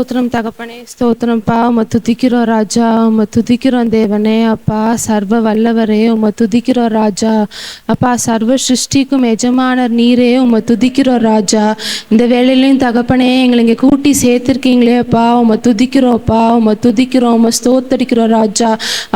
ஸ்தோத்திரம் தகப்பனே, ஸ்தோத்திரம்ப்பா. உம்மை துதிக்கிறோம் ராஜா, உம்மை துதிக்கிறோம் தேவனே. அப்பா சர்வ வல்லவரே, உம்மை துதிக்கிறோம் ராஜா. அப்பா சர்வ சிருஷ்டிக்கும் எஜமானர் நீரே, உம்மை துதிக்கிறோம் ராஜா. இந்த வேளையிலையும் தகப்பனே எங்களை இங்கே கூட்டி சேர்த்துருக்கீங்களே அப்பா, உம்மை துதிக்கிறோம்ப்பா, உம்மை துதிக்கிறோம், உம்மை ஸ்தோத்தரிக்கிறோம் ராஜா.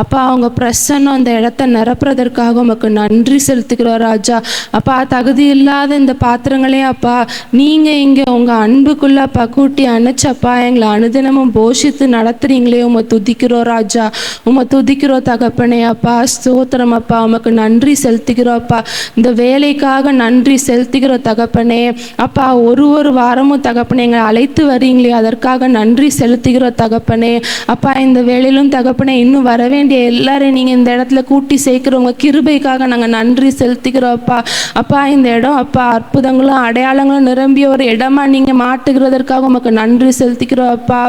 அப்பா அவங்க பிரசன்னம் அந்த இடத்த நிரப்புறதற்காக உமக்கு நன்றி செலுத்துக்கிறோம் ராஜா. அப்பா தகுதி இல்லாத இந்த பாத்திரங்களே அப்பா நீங்கள் இங்கே உங்கள் அன்புக்குள்ள அப்பா கூட்டி அணைச்சப்பா எங்களை அனுதினமும் போஷித்து நடத்துறீங்களே, உம்மை துதிக்கிறோம் ராஜா. உம்மை துதிக்கிறோம் தகப்பனே. அப்பா ஸ்தோத்திரம் அப்பா, உமக்கு நன்றி செலுத்துகிறோம் அப்பா. இந்த வேலைக்காக நன்றி செலுத்துகிறோம் தகப்பனே. அப்பா ஒரு வாரமும் தகப்பனே எங்களை அழைத்து வரீங்களே, அதற்காக நன்றி செலுத்துகிறோம் தகப்பனே. அப்பா இந்த வேலையிலும் தகப்பனே இன்னும் வர வேண்டிய எல்லாரையும் நீங்கள் இந்த இடத்துல கூட்டி சேர்க்கிறவங்க கிருபைக்காக நாங்கள் நன்றி செலுத்துகிறோம் அப்பா. அப்பா இந்த இடம் அப்பா அற்புதங்களும் அடையாளங்களும் நிரம்பிய ஒரு இடமா நீங்கள் மாட்டுகிறதற்காக உமக்கு நன்றி செலுத்திக்கிறோம் அப்பா.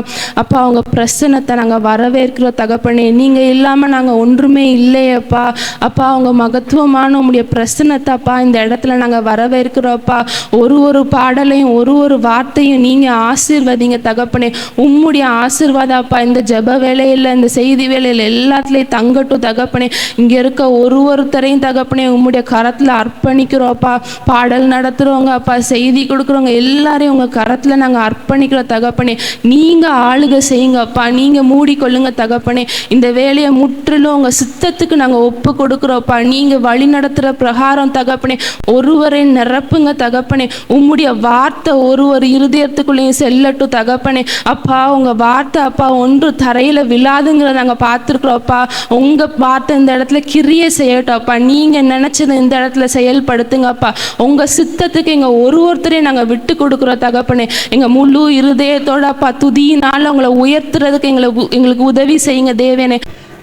அப்பா அவங்க பிரசன்னத்தை நாங்கள் வரவேற்கிறோம் தகப்பனே. நீங்கள் இல்லாமல் நாங்கள் ஒன்றுமே இல்லையப்பா. அப்பா அவங்க மகத்துவமான உம்முடைய பிரசன்னத்தை அப்பா இந்த இடத்துல நாங்கள் வரவேற்கிறோம் அப்பா. ஒரு பாடலையும் ஒரு வார்த்தையும் நீங்கள் ஆசீர்வதிங்க தகப்பனே. உம்முடைய ஆசீர்வாதம் அப்பா இந்த ஜெப வேலையில் இந்த செய்தி வேலையில் எல்லாத்துலேயும் தங்கட்டும் தகப்பனே. இங்கே இருக்க ஒருத்தரையும் தகப்பனே உம்முடைய கரத்தில் அர்ப்பணிக்கிறோம் அப்பா. பாடல் நடத்துகிறவங்க அப்பா, செய்தி கொடுக்குறவங்க எல்லாரையும் உங்கள் கரத்தில் நாங்கள் அர்ப்பணிக்கிறோம் தகப்பனே. நீங்கள் ஆளுகை செய்யுங்க அப்பா, நீங்கள் மூடிக்கொள்ளுங்க தகப்பனே. இந்த வேலையை முற்றிலும் உங்கள் சித்தத்துக்கு நாங்கள் ஒப்பு கொடுக்குறோப்பா. நீங்கள் வழி நடத்துகிற பிரகாரம் தகப்பனே ஒருவரை நிரப்புங்க தகப்பனே. உம்முடைய வார்த்தை ஒரு இருதயத்துக்குள்ளேயும் செல்லட்டும் தகப்பனே. அப்பா உங்கள் வார்த்தை அப்பா ஒன்று தரையில் விழாதுங்கிறத நாங்கள் பார்த்துருக்குறோப்பா. உங்கள் வார்த்தை இந்த இடத்துல கிரியை செய்யட்டும் அப்பா. நீங்கள் நினச்சதை இந்த இடத்துல செயல்படுத்துங்கப்பா. உங்கள் சித்தத்துக்கு எங்கள் ஒருத்தரையும் நாங்கள் விட்டு கொடுக்குறோம் தகப்பனே. எங்கள் முழு இருதயத்தோட அப்பா துதியினால் உங்களை உயர்த்துறதுக்கு எங்களுக்கு உதவி செய்யுங்க தேவனே.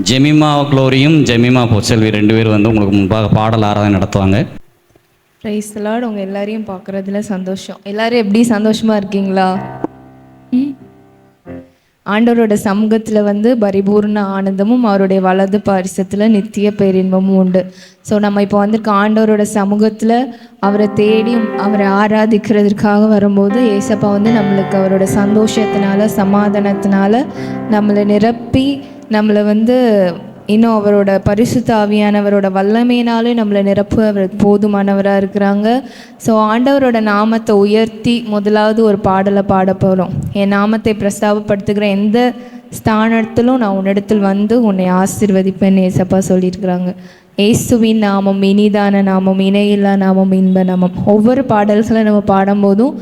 ஜெமிமா குளோரியும் ஜெமிமா பொச்செல்வி 2 பேர் வந்து உங்களுக்கு முன்பாக பாடல் ஆராதனை நடத்துவாங்க. Praise the Lord. உங்கள் எல்லாரையும் பார்க்குறதுல சந்தோஷம். எல்லாரும் எப்படி சந்தோஷமாக இருக்கீங்களா? ஆண்டவரோட சமூகத்தில் வந்து பரிபூர்ண ஆனந்தமும் அவருடைய வலது பாரிசத்தில் நித்திய பேரின்பமும் உண்டு. ஸோ நம்ம இப்போ வந்திருக்க ஆண்டவரோட சமூகத்தில் அவரை தேடி அவரை ஆராதிக்கிறதுக்காக வரும்போது ஏசப்பா வந்து நம்மளுக்கு அவரோட சந்தோஷத்தினால சமாதானத்தினால நம்மளை நிரப்பி நம்மளை வந்து இன்னும் அவரோட பரிசுத்த ஆவியானவரோட வல்லமையினாலே நம்மளை நிரப்பு அவர் போதுமானவராக இருக்கிறாங்க. ஸோ ஆண்டவரோட நாமத்தை உயர்த்தி முதலாவது ஒரு பாடலை பாட போகிறோம். என் நாமத்தை பிரஸ்தாபப்படுத்துகிற எந்த ஸ்தானத்திலும் நான் உன்னிடத்தில் வந்து உன்னை ஆசீர்வதிப்பேன் ஏசப்பா சொல்லியிருக்கிறாங்க. இயேசுவின் நாமம் இனிதான நாமம், இணையில்லா நாமம், இன்ப நாமம். ஒவ்வொரு பாடல்களை நம்ம பாடும்போதும்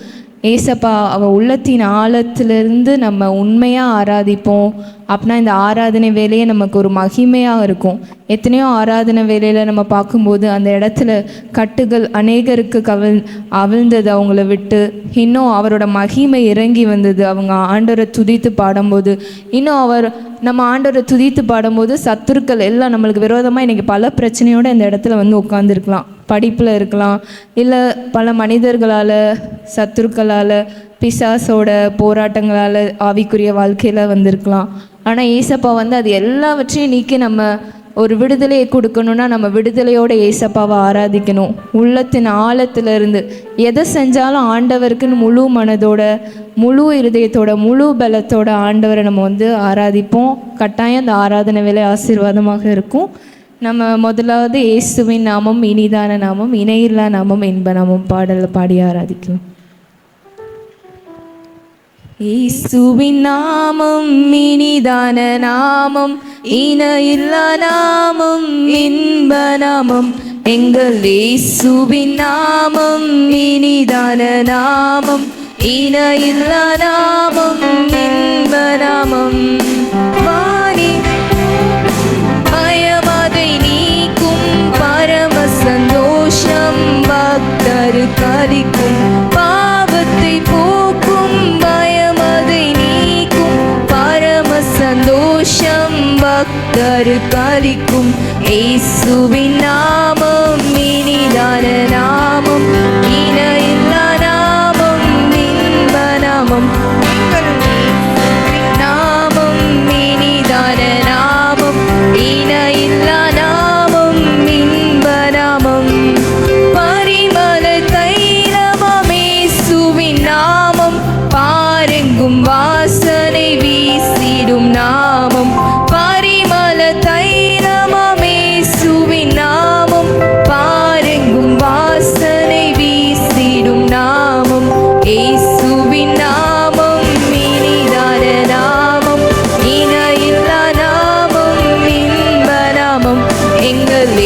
ஏசப்பா அவள் உள்ளத்தின் ஆழத்திலிருந்து நம்ம உண்மையாக ஆராதிப்போம் அப்படின்னா இந்த ஆராதனை வேலையே நமக்கு ஒரு மகிமையாக இருக்கும். எத்தனையோ ஆராதனை வேலையில் நம்ம பார்க்கும்போது அந்த இடத்துல கட்டுகள் அநேகருக்கு அவிழ்ந்தது அவங்கள விட்டு. இன்னும் அவரோட மகிமை இறங்கி வந்தது அவங்க ஆண்டவரை துதித்து பாடும்போது. இன்னும் நம்ம ஆண்டவரை துதித்து பாடும்போது சத்துருக்கள் எல்லாம் நம்மளுக்கு விரோதமாக இன்றைக்கி பல பிரச்சனையோடு இந்த இடத்துல வந்து உட்காந்துருக்கலாம். படிப்பில் இருக்கலாம், இல்லை பல மனிதர்களால், சத்துருக்களால், பிசாசோட போராட்டங்களால், ஆவிக்குரிய வாழ்க்கையில் வந்திருக்கலாம். ஆனால் ஏசப்பா வந்து அது எல்லாவற்றையும் நீக்கி நம்ம ஒரு விடுதலையை கொடுக்கணுன்னா நம்ம விடுதலையோட ஏசப்பாவை ஆராதிக்கணும். உள்ளத்தின் ஆழத்திலிருந்து எதை செஞ்சாலும் ஆண்டவருக்குன்னு முழு மனதோட, முழு இருதயத்தோட, முழு பலத்தோட ஆண்டவரை நம்ம வந்து ஆராதிப்போம். கட்டாயம் அந்த ஆராதனை வேலை ஆசீர்வாதமாக இருக்கும். நம்ம முதலாவது இயேசுவின் நாமம் இனிதான நாமம், இணையில்லா நாமம், இன்ப நாமம் பாடலை பாடி ஆராதிக்கலாம். இயேசுவின் நாமம் இனிதான நாமம், இணையில்லா நாமம், இன்ப நாமம். எங்கள் இயேசுவின் நாமம் இனிதான நாமம், இணையில்லா நாமம், இன்ப நாமம். பயமதை நீக்கும் பரம சந்தோஷம் பக்தருக்கு அளிக்கும். பாவத்தை போக்கும் பயமதை நீக்கும் பரம சந்தோஷம் பக்தருக்கு அளிக்கும். இயேசுவின் நாமம் இனிதான நாமம், இணையில்லா நாமம், இன்ப நாமம். நாமம் இனிதான நாமம், இணையில்லா நாமம், இன்ப நாமம். பரிமள தைலமாம் இயேசுவின் நாமம் பாரெங்கும் வாசனை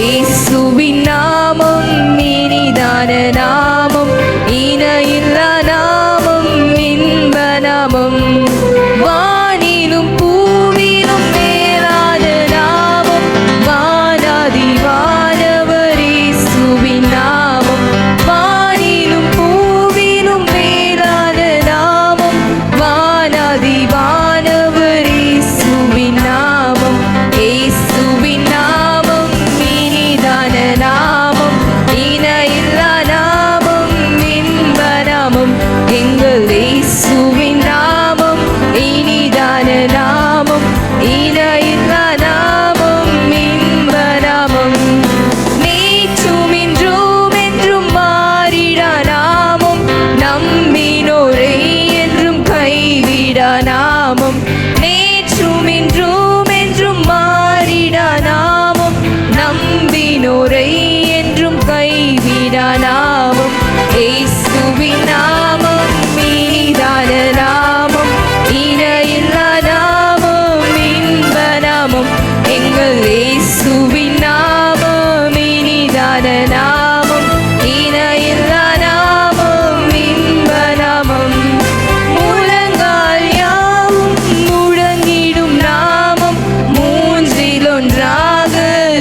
இயேசுவின் நாமம் இனிதான நாமம், இணையில்லா நாமம், இன்ப நாமம். வானிலும் பூவிலும் மேலான நாமம், வானாதி வானவர் இயேசுவின் நாமம். வானிலும் பூவிலும் மேலான நாமம், வானாதி வானவர் இயேசுவின் நாமம். இயேசுவின் நாமம் இனிதான நாமம், இணையில்லா நாமம், இன்ப நாமம். எங்கள் இயேசுவின் நாமம் இனிதான நாமம், இணையில்லா நாமம், இன்ப நாமம். நேற்றும் இன்றும் என்றும் மாறிடா நாமம், நம்பினோரை என்றும் கைவிடா நாமம். நேற்றும் இன்றும் என்றும் மாறிடா நாமம், நம்பினோரை என்றும் கைவிடா நாமம். இயேசுவின் நாமம் இனிதான நாமம், இணையில்லா நாமம், இன்ப நாமம். எங்கள் இயேசுவின் நாமம் இனிதான நாமம், இணையில்லா நாமம், இன்ப நாமம். முழங்கால் யாவும் முழங்கிடும் நாமம், மூன்றில் ஒன்றாக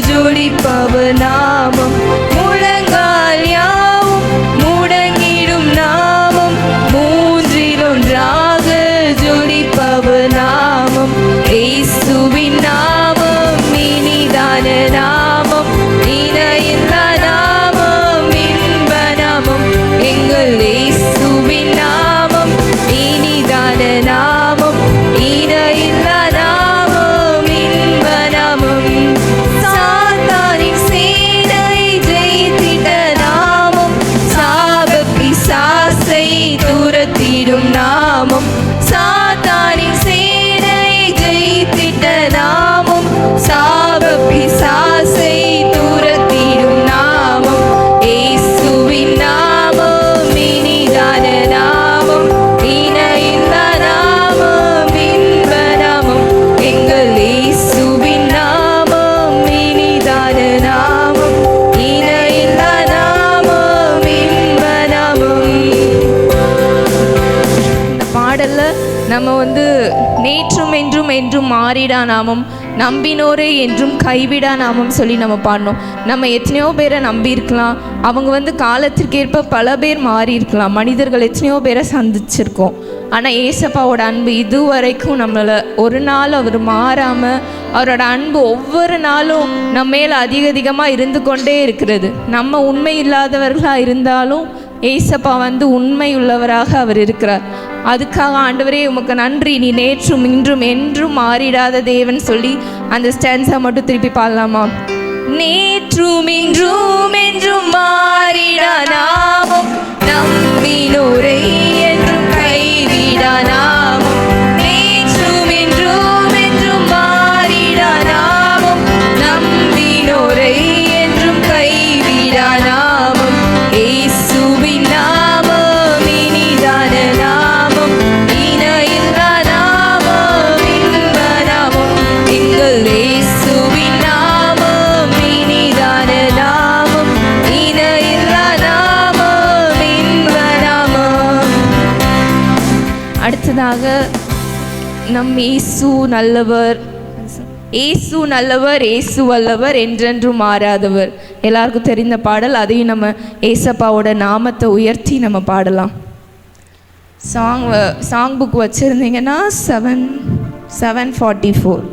ஜொலிப்பவர் நாமம். முழங்கால் யாவும் முழங்கிடும் நாமம், மூன்றில் ஒன்றாக ஜொலிப்பவர் நாமம். இயேசுவின் நாமம் இனிதான நாமம், இணையில்லா நாமம், இன்ப நாமம். எங்கள் இயேசுவின் நாமம் இனிதான நாமம், இணையில்லா நாமம், இன்ப நாமம். சாத்தானின் சேனையை ஜெயித்திட்ட நாமம், சாப பிசாசை துரத்திடும் நாமம். சாத்தானின் சேனையை ஜெயித்திட்ட நாமம், சாப பிசாசை துரத்திடும் நாமம். இயேசுவின் நாமம் இனிதான நாமம், இணையில்லா நாமம், இன்ப நாமம். எங்கள் இயேசுவின் நாமம் இனிதான நாமம், இணையில்லா நாமம், இன்ப நாமம். இந்த பாடல்ல நம்ம நேற்றும் என்றும் என்றும் மாறிடா நாமம், நம்பினோரே என்றும் கைவிடா நாமம் சொல்லி நம்ம பாடணும். நம்ம எத்தனையோ பேரை நம்பி இருக்கலாம், அவங்க காலத்திற்கேற்ப பல பேர் மாறி இருக்கலாம், மனிதர்கள் எத்தனையோ பேரை சந்திச்சிருக்கோம். ஆனால் ஏசப்பாவோட அன்பு இதுவரைக்கும் நம்மளை ஒரு நாள் அவர் மாறாமல், அவரோட அன்பு ஒவ்வொரு நாளும் நம்ம மேலே அதிகமாக இருந்து கொண்டே இருக்கிறது. நம்ம உண்மை இல்லாதவர்களாக இருந்தாலும் ஏசப்பா உண்மை உள்ளவராக அவர் இருக்கிறார். அதுக்காக ஆண்டவரே உமக்கு நன்றி, நீ நேற்றும் இன்றும் என்றும் மாறிடாத தேவன் சொல்லி அந்த ஸ்டான்ஸை மட்டும் திருப்பி பாடலாமா? நேற்றும் இன்றும் என்றும் மாறிடா நாமம், நம்பினோரை என்றும் கைவிடா நாமம். நேற்றும் இன்றும் என்றும் மாறிடா நாமம், நம்பினோரை என்றும் கைவிடா நாமம். இயேசுவின் நாமம் இனிதான நாமம், இணையில்லா நாமம், இன்ப நாமம். எங்கள் இயேசுவின் நாமம் இனிதான நாமம், இணையில்லா நாமம், இன்ப நாமம். அடுத்ததாக நம் இயேசு நல்லவர், இயேசு நல்லவர், இயேசு வல்லவர், என்றென்றும் மாறாதவர். எல்லாருக்கும் தெரிந்த பாடல். அதையும் நம்ம ஏசப்பாவோட நாமத்தை உயர்த்தி நம்ம பாடலாம். சாங் புக் வச்சுருந்தீங்கன்னா 744.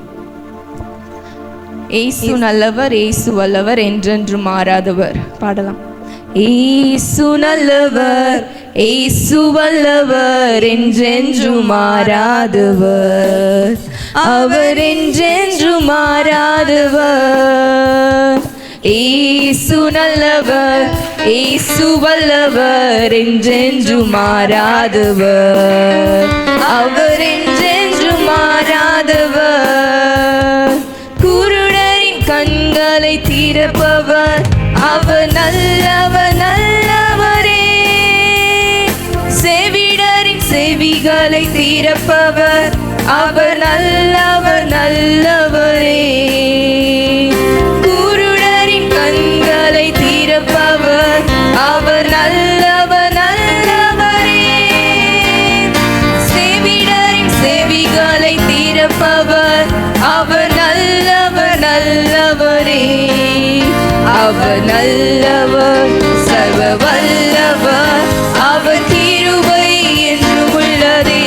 இயேசு நல்லவர், இயேசு வல்லவர், என்றென்றும் மாறாதவர் பாடலாம். இயேசு நல்லவர், இயேசு வல்லவர், என்றென்றும் மாறாதவர், அவர் என்றென்றும் மாறாதவர். இயேசு நல்லவர், இயேசு வல்லவர், என்றென்றும் மாறாதவர், அவர் என்றென்றும் மாறாதவர். குருடரின் கண்களை திறப்பவர், அவர் நல்லவர் நல்லவரே. செவிடரின் செவிகளை திறப்பவர், அவர் நல்லவர் நல்லவரே. குருடரின் அவர் நல்லவர் சர்வ வல்லவர், அவர் கிருபை என்றும் உள்ளதே.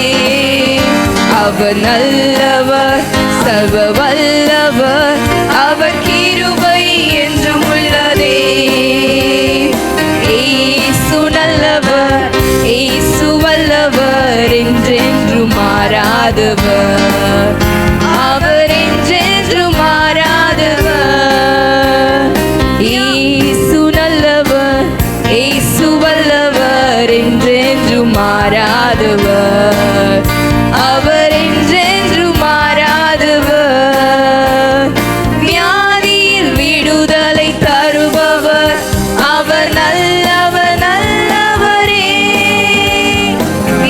அவர் நல்லவர் சர்வ வல்லவர், அவர் கிருபை என்றும் உள்ளதே. இயேசு நல்லவர், இயேசு வல்லவர், என்றென்றும் மாறாதவர், அவர் என்றென்றும் மாறாதவர். இயேசு நல்லவர், இயேசு வல்லவர், என்றென்றும் மாறாதவர், அவர் என்றென்றும் மாறாதவர். வியாதியில் விடுதலை தருபவர், அவர் நல்லவர் நல்லவரே.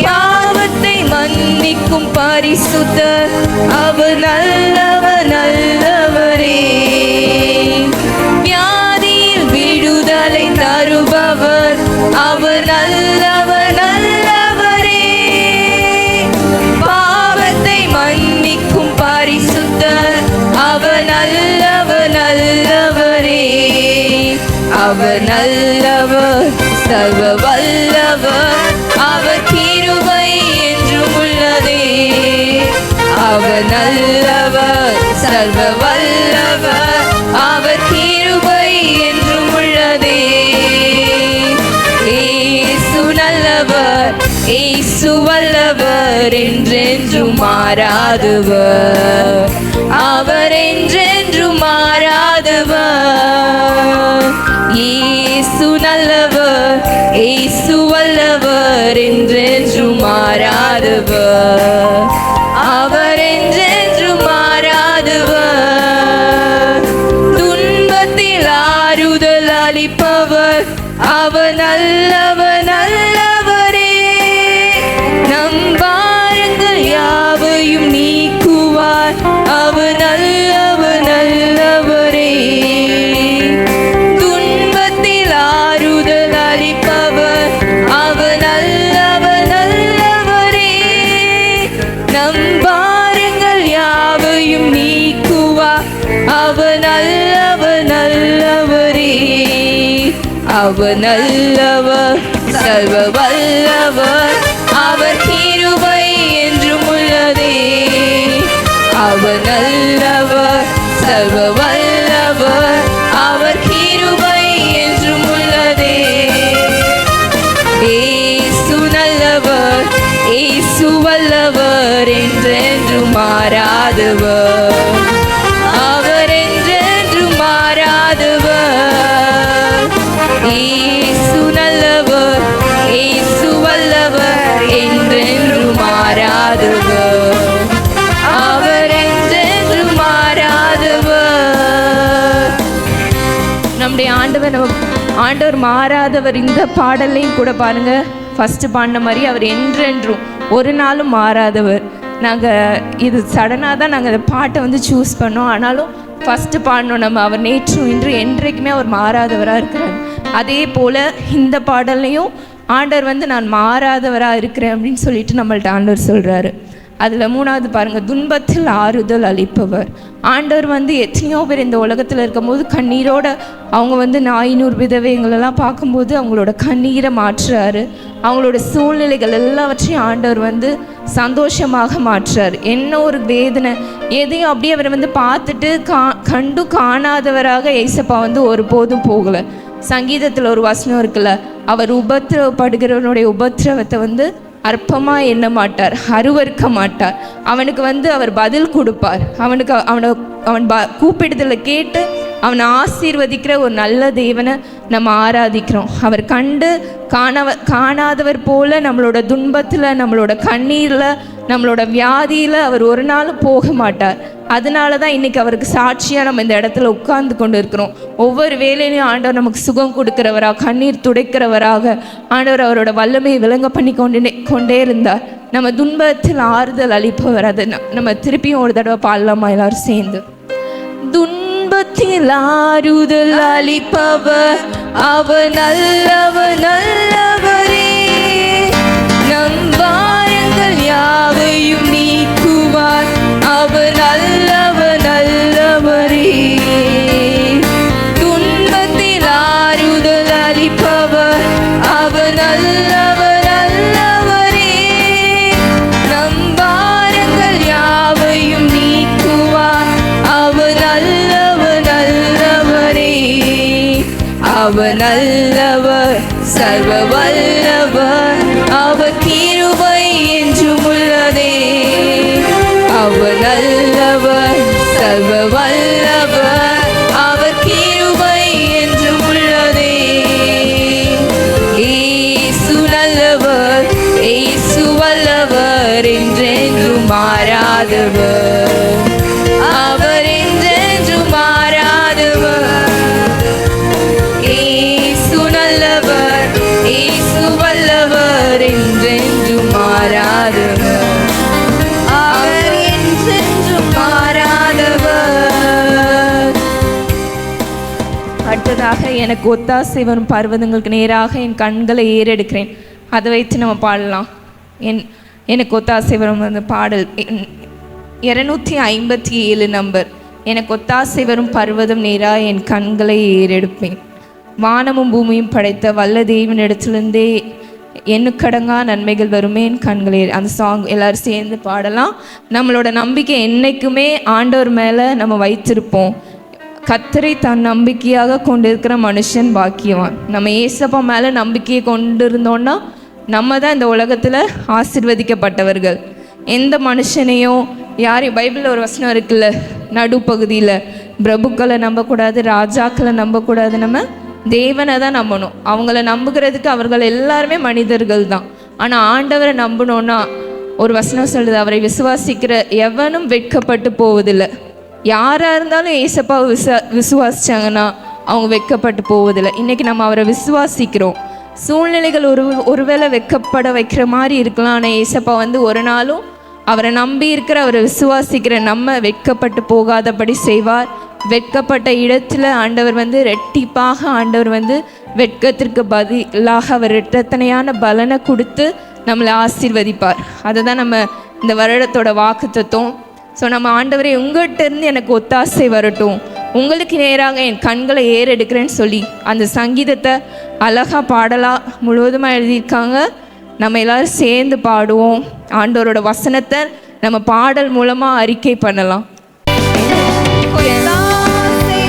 பாவத்தை மன்னிக்கும் பரிசுத்தர், அவர் நல்லவர் நல்லவரே. வியாதியில் விடுதலை தருபவர், அவர் நல்லவர் நல்லவரே. பாவத்தை மன்னிக்கும் பரிசுத்தர், அவர் நல்லவர் நல்லவரே. அவர் நல்லவர் சர்வ வல்லவர், அவர் கிருபை என்றும் உள்ளதே. அவர் நல்லவர் சர்வ வல்லவர், அவர் கிருபை என்றும் உள்ளதே. இயேசு நல்லவர், இயேசு வல்லவர், என்றென்றும் மாறாதவர், அவர் என்றென்றும் மாறாதவர். இயேசு நல்லவர், இயேசு வல்லவர், என்றென்றும் மாறாதவர், அவர் என்றென்றும் மாறாதவர். துன்பத்தில் ஆறுதல் அளிப்பவர், அவர் நல்லவர் நல்லவரே. நம் பாரங்கள் யாவையும் நீக்குவார், அவர் நல்லவர் நல்லவரே. துன்பத்தில் ஆறுதல் அளிப்பவர், அவர் நல்லவர் நல்லவரே. நம் பாரங்கள் யாவையும் நீக்குவார், அவர் நல்லவர் நல்லவரே. அவர் நல்லவர் சர்வ வல்லவர், அவர் கிருபை என்றும் உள்ளதே. அவர் நல்லவர் சர்வ வல்லவர், அவர் கிருபை என்றும் உள்ளதே. இயேசு நல்லவர், இயேசு வல்லவர், என்றென்றும் மாறாதவர், அவர் என்றென்றும் மாறாதவர். இயேசு நல்லவர், இயேசு வல்லவர், என்றென்றும் மாறாதவர், அவர் என்றென்றும் மாறாதவர். நம்முடைய ஆண்டவர் மாறாதவர். இந்த பாடலையும் கூட பாருங்க, ஃபர்ஸ்ட் பாடின மாதிரி அவர் என்றென்றும் ஒரு நாளும் மாறாதவர். நாங்கள் இது சடனாக தான் நாங்கள் அந்த பாட்டை வந்து சூஸ் பண்ணோம். ஆனாலும் ஃபஸ்ட்டு பாடணும் நம்ம, அவர் நேற்றும் இன்று என்றைக்குமே அவர் மாறாதவராக இருக்கிறார். அதே போல் இந்த பாடல்லையும் ஆண்டவர் வந்து நான் மாறாதவராக இருக்கிறேன் அப்படின்னு சொல்லிட்டு நம்மள்ட்ட ஆண்டவர் சொல்கிறாரு. அதில் மூணாவது பாருங்கள், துன்பத்தில் ஆறுதல் அளிப்பவர். ஆண்டவர் வந்து எத்தனையோ பேர் இந்த உலகத்தில் இருக்கும்போது கண்ணீரோடு அவங்க வந்து 400 விதவைகளெல்லாம் பார்க்கும்போது அவங்களோட கண்ணீரை மாற்றுறாரு. அவங்களோட சூழ்நிலைகள் எல்லாவற்றையும் ஆண்டவர் வந்து சந்தோஷமாக மாற்றுறார். என்ன ஒரு வேதனை எதையும் அப்படியே அவர் வந்து பார்த்துட்டு கண்டு காணாதவராக ஏசப்பா வந்து ஒருபோதும் போகலை. சங்கீதத்தில் ஒரு வசனம் இருக்குல்ல, அவர் உபத்திரவப்படுகிறவனுடைய உபத்திரவத்தை வந்து அற்பமாக எண்ண மாட்டார், அருவருக்க மாட்டார். அவனுக்கு வந்து அவர் பதில் கொடுப்பார். அவன் கூப்பிடுதலை கேட்டு அவனை ஆசீர்வதிக்கிற ஒரு நல்ல தேவனை நம்ம ஆராதிக்கிறோம். அவர் கண்டு காணாதவர் போல நம்மளோட துன்பத்தில், நம்மளோட கண்ணீரில், நம்மளோட வியாதியில் அவர் ஒரு நாள் போக மாட்டார். அதனால தான் இன்றைக்கி அவருக்கு சாட்சியாக நம்ம இந்த இடத்துல உட்கார்ந்து கொண்டு இருக்கிறோம். ஒவ்வொரு வேலையிலையும் ஆண்டவர் நமக்கு சுகம் கொடுக்கிறவராக, கண்ணீர் துடைக்கிறவராக ஆண்டவர் அவரோட வல்லமையை விளங்க பண்ணி கொண்டே இருந்தார். நம்ம துன்பத்தில் ஆறுதல் அளிப்பவர். அதை நம்ம திருப்பியும் ஒரு தடவை பாடலாமா எல்லாரும் சேர்ந்து? துன்பத்தில் ஆறுதல் அளிப்பவர், அவர் நல்லவர் நல்லவரே. நம் பாரங்கள் யாவையும் நீக்குவார், அவர் நல்லவர் நல்லவரே. துன்பத்தில் அவர் நல்லவர், சர்வ வல்லவர், அவர் கிருபை என்றும் உள்ளதே. அவர் நல்லவர், சர்வ வல்லவர், அவர் கிருபை என்றும் உள்ளதே. இயேசு நல்லவர், இயேசு வல்லவர், என்றென்றும் மாறாதவர், அவர் என்றென்றும் மாறாதவர். இயேசு நல்லவர், இயேசு வல்லவர், என்றென்றும் மாறாதவர், அவர் என்றென்றும் மாறாதவர். அடுத்ததாக, எனக்கு ஒத்தாசை வரும் பர்வதங்களுக்கு நேராக என் கண்களை ஏறெடுக்கிறேன். அதை வைத்து நம்ம பாடலாம். எனக்கு ஒத்தாசை வரும் அந்த பாடல் 257 நம்பர். எனக்கு ஒத்தாசை வரும் பர்வதம் நேராக என் கண்களை ஏறெடுப்பேன். வானமும் பூமியும் படைத்த வல்ல தேவனிடத்திலிருந்தே எண்ணுக்கடங்கா நன்மைகள் வருமே என் கண்களே. அந்த சாங் எல்லாரும் சேர்ந்து பாடலாம். நம்மளோட நம்பிக்கை என்றைக்குமே ஆண்டவர் மேலே நம்ம வைத்திருப்போம். கர்த்தரை தன் நம்பிக்கையாக கொண்டிருக்கிற மனுஷன் பாக்கியவான். நம்ம ஏசப்பா மேலே நம்பிக்கையை கொண்டு இருந்தோன்னா நம்ம தான் இந்த உலகத்தில் ஆசீர்வதிக்கப்பட்டவர்கள். எந்த மனுஷனையும் யாரையும், பைபிளில் ஒரு வசனம் இருக்குல்ல, நடுப்பகுதியில், பிரபுக்களை நம்பக்கூடாது, ராஜாக்களை நம்பக்கூடாது, நம்ம தேவனை தான் நம்பணும். அவங்கள நம்புகிறதுக்கு அவர்கள் எல்லாருமே மனிதர்கள் தான். ஆனால் ஆண்டவரை நம்பணுன்னா ஒரு வசனம் சொல்லுது, அவரை விசுவாசிக்கிற எவனும் வெட்கப்பட்டு போவதில்லை. யாராக இருந்தாலும் ஏசப்பாவை விசுவாசிச்சாங்கன்னா அவங்க வெட்கப்பட்டு போவதில்லை. இன்றைக்கி நம்ம அவரை விசுவாசிக்கிறோம். சூழ்நிலைகள் ஒருவேளை வெட்கப்பட வைக்கிற மாதிரி இருக்கலாம். ஆனால் ஏசப்பா ஒரு நாளும் அவரை நம்பி இருக்கிற, அவரை விசுவாசிக்கிற நம்ம வெட்கப்பட்டு போகாதபடி செய்வார். வெட்கப்பட்ட இடத்துல ஆண்டவர் ரெட்டிப்பாக ஆண்டவர் வெட்கத்திற்கு பதிலாக அவர் இரட்டத்தனையான பலனை கொடுத்து நம்மளை ஆசீர்வதிப்பார். அதை தான் நம்ம இந்த வருடத்தோட வாக்குத்தத்தம். ஸோ நம்ம ஆண்டவரை உங்கள்கிட்ட இருந்து எனக்கு ஒத்தாசை வரட்டும், உங்களுக்கு நேராக என் கண்களை ஏறெடுக்கிறேன்னு சொல்லி அந்த சங்கீதத்தை அழகாக பாடலாக முழுவதுமாக எழுதியிருக்காங்க. நம்ம எல்லோரும் சேர்ந்து பாடுவோம். ஆண்டவரோட வசனத்தை நம்ம பாடல் மூலமாக அறிக்கை பண்ணலாம்.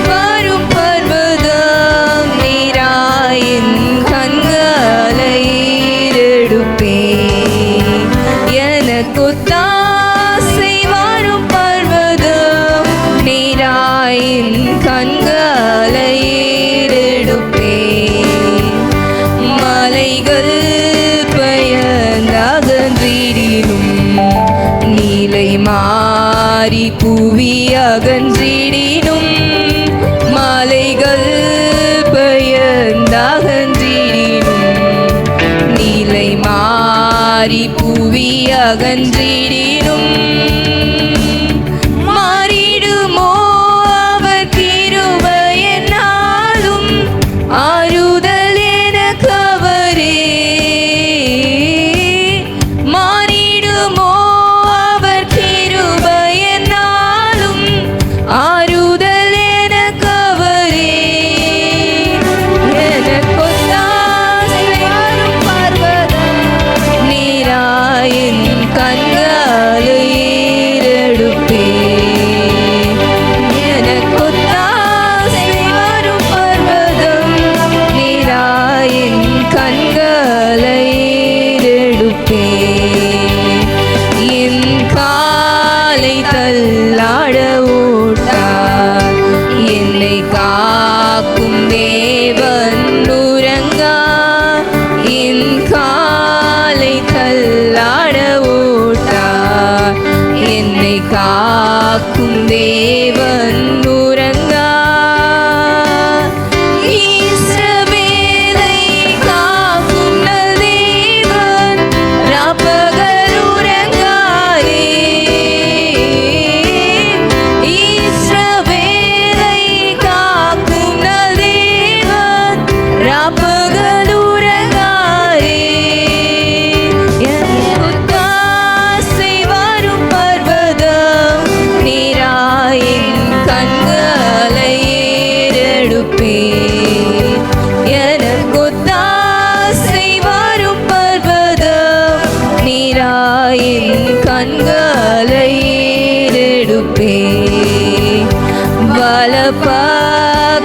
வரும் பர்வதம் நீராயின் கண்களை ஏறெடுப்பேன். எனக்கு ஒத்தாசை வரும் பர்வதம் நீராயின் கண்களை ஏறெடுப்பேன். மலைகள் பயந்தகன்றிடினும், நீலை மாறி புவி அகன்றிடினும், மலைகள் பயந்தகன்றிடினும், நீலை மாறி புவி அகன்றிடினும், மாறிடுமோ அவர் கிருபை என்னாலும், ஆறுதல் எனக்கு அவரே. மாறிடுமோ அவர் கிருபை என்னாலும், ஆறுதல் எனக்கு அவரே. எனக்கு ஒத்தாசை வரும் பர்வதம் நீராயின் கண்களை ஏறெடுப்பேன். எனக்கு ஒத்தாசை வரும் பர்வதம் நீராயின் கண்களை ஏறெடுப்பேன். என் காலை தள்ளாட ஓட்டார், என்னை காக்கும் தேவன் உறங்கா. என் காலை தள்ளாட ஓட்டார், என்னை காக்கும் தேவன் உறங்கா. இஸ்ரவேலை காக்கும் தேவன் ராப்பகல் உறங்காரே. இஸ்ரவேலை காக்கும் தேவன் ராப்பகல் உறங்காரே. எனக்கு ஒத்தாசை வரும் பர்வதம் நீராயின் கண்களை ஏறெடுப்பேன். எனக்கு ஒத்தாசை வரும் பர்வதம் நீராயின் கண்களை ஏறெடுப்பேன். வலப்பக்கத்தில்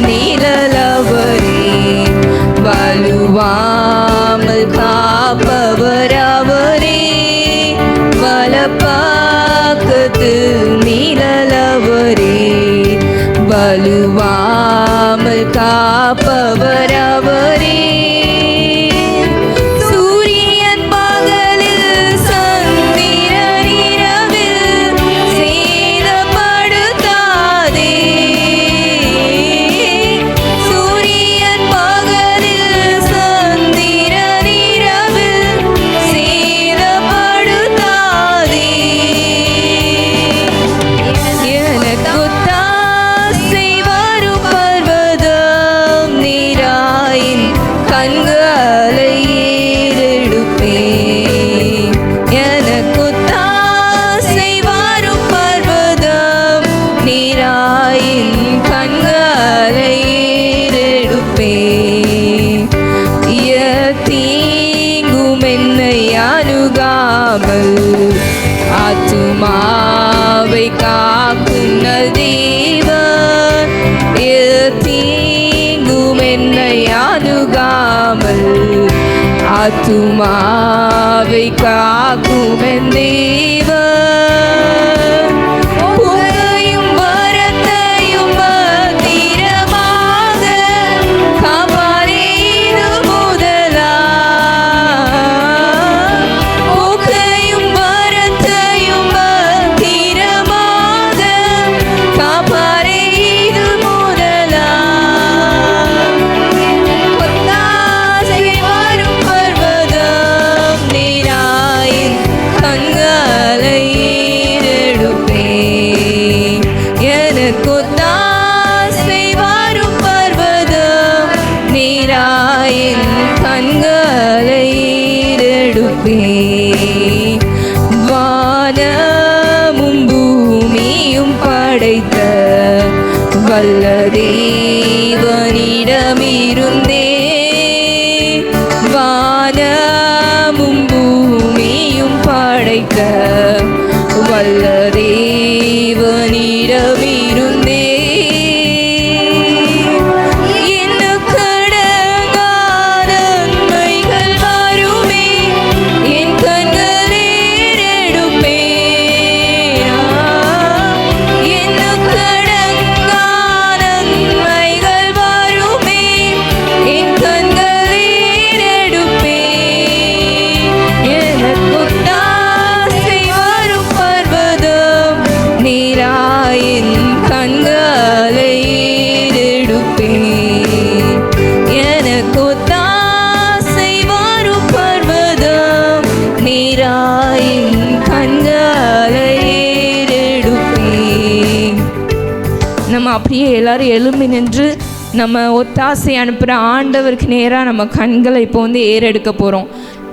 நிழலவ காப்பவர் அவரே. சூரியன் பகலில் சந்திரன் இரவில் சேதப்படுத்தாதே. சூரியன் பகலில் சந்திரன் இரவில் சேதப்படுத்தாதே. எனக்கு ஒத்தாசை வரும் பர்வதம் நீராயின் கண்களை ஏறெடுப்பேன். எனக்கு ஒத்தாசை வரும் பர்வதம் நீராயின் கண்களை ஏறெடுப்பேன். தீங்கும் என்னை அணுகாமல் ஆத்துமாவை காக்கும் நல் தேவன். தீங்கும் என்னை அணுகாமல் ஆத்துமாவை காக்கும் என் தேவன். புகையும் வரத்தையும் பத்திரமாக காப்பாரே இது முதலா. புகையும் வரத்தையும் பத்திரமாக காப்பாரே இது முதலா. ஒத்தாசை வரும் பர்வதம் நீராயின் கண்களை ஏறெடுப்பேன். எனக்கு ஒத்தாசை வரும் பர்வதம் நீராயின் கண்களை ஏறெடுப்பேன். வானமும் பூமியும் படைத்த வல்ல தேவனிடமிருந்தே. வானமும் பூமியும் படைத்த வல்ல தேவனிடமிருந்தே. எனக்கு அடங்காத நன்மைகள் வருமே, என் கண்கள் ஏறெடுப்பேன். எனக்கு அடங்காத நன்மைகள் வருமே, என் கண்கள் ஏறெடுப்பேன். எனக்கு ஒத்தாசை வரும் பர்வதம் நீராயின் கண்களை ஏறெடுப்பேன். எனக்கு ஒத்தாசை வரும் பர்வதம் நீராயின் கண்களை ஏறெடுப்பேன். நம்ம அப்படியே எல்லாரும் எழும்பி நின்று நம்ம ஒத்தாசை அனுப்புகிற ஆண்டவருக்கு நேராக நம்ம கண்களை இப்போ ஏறெடுக்க போகிறோம்.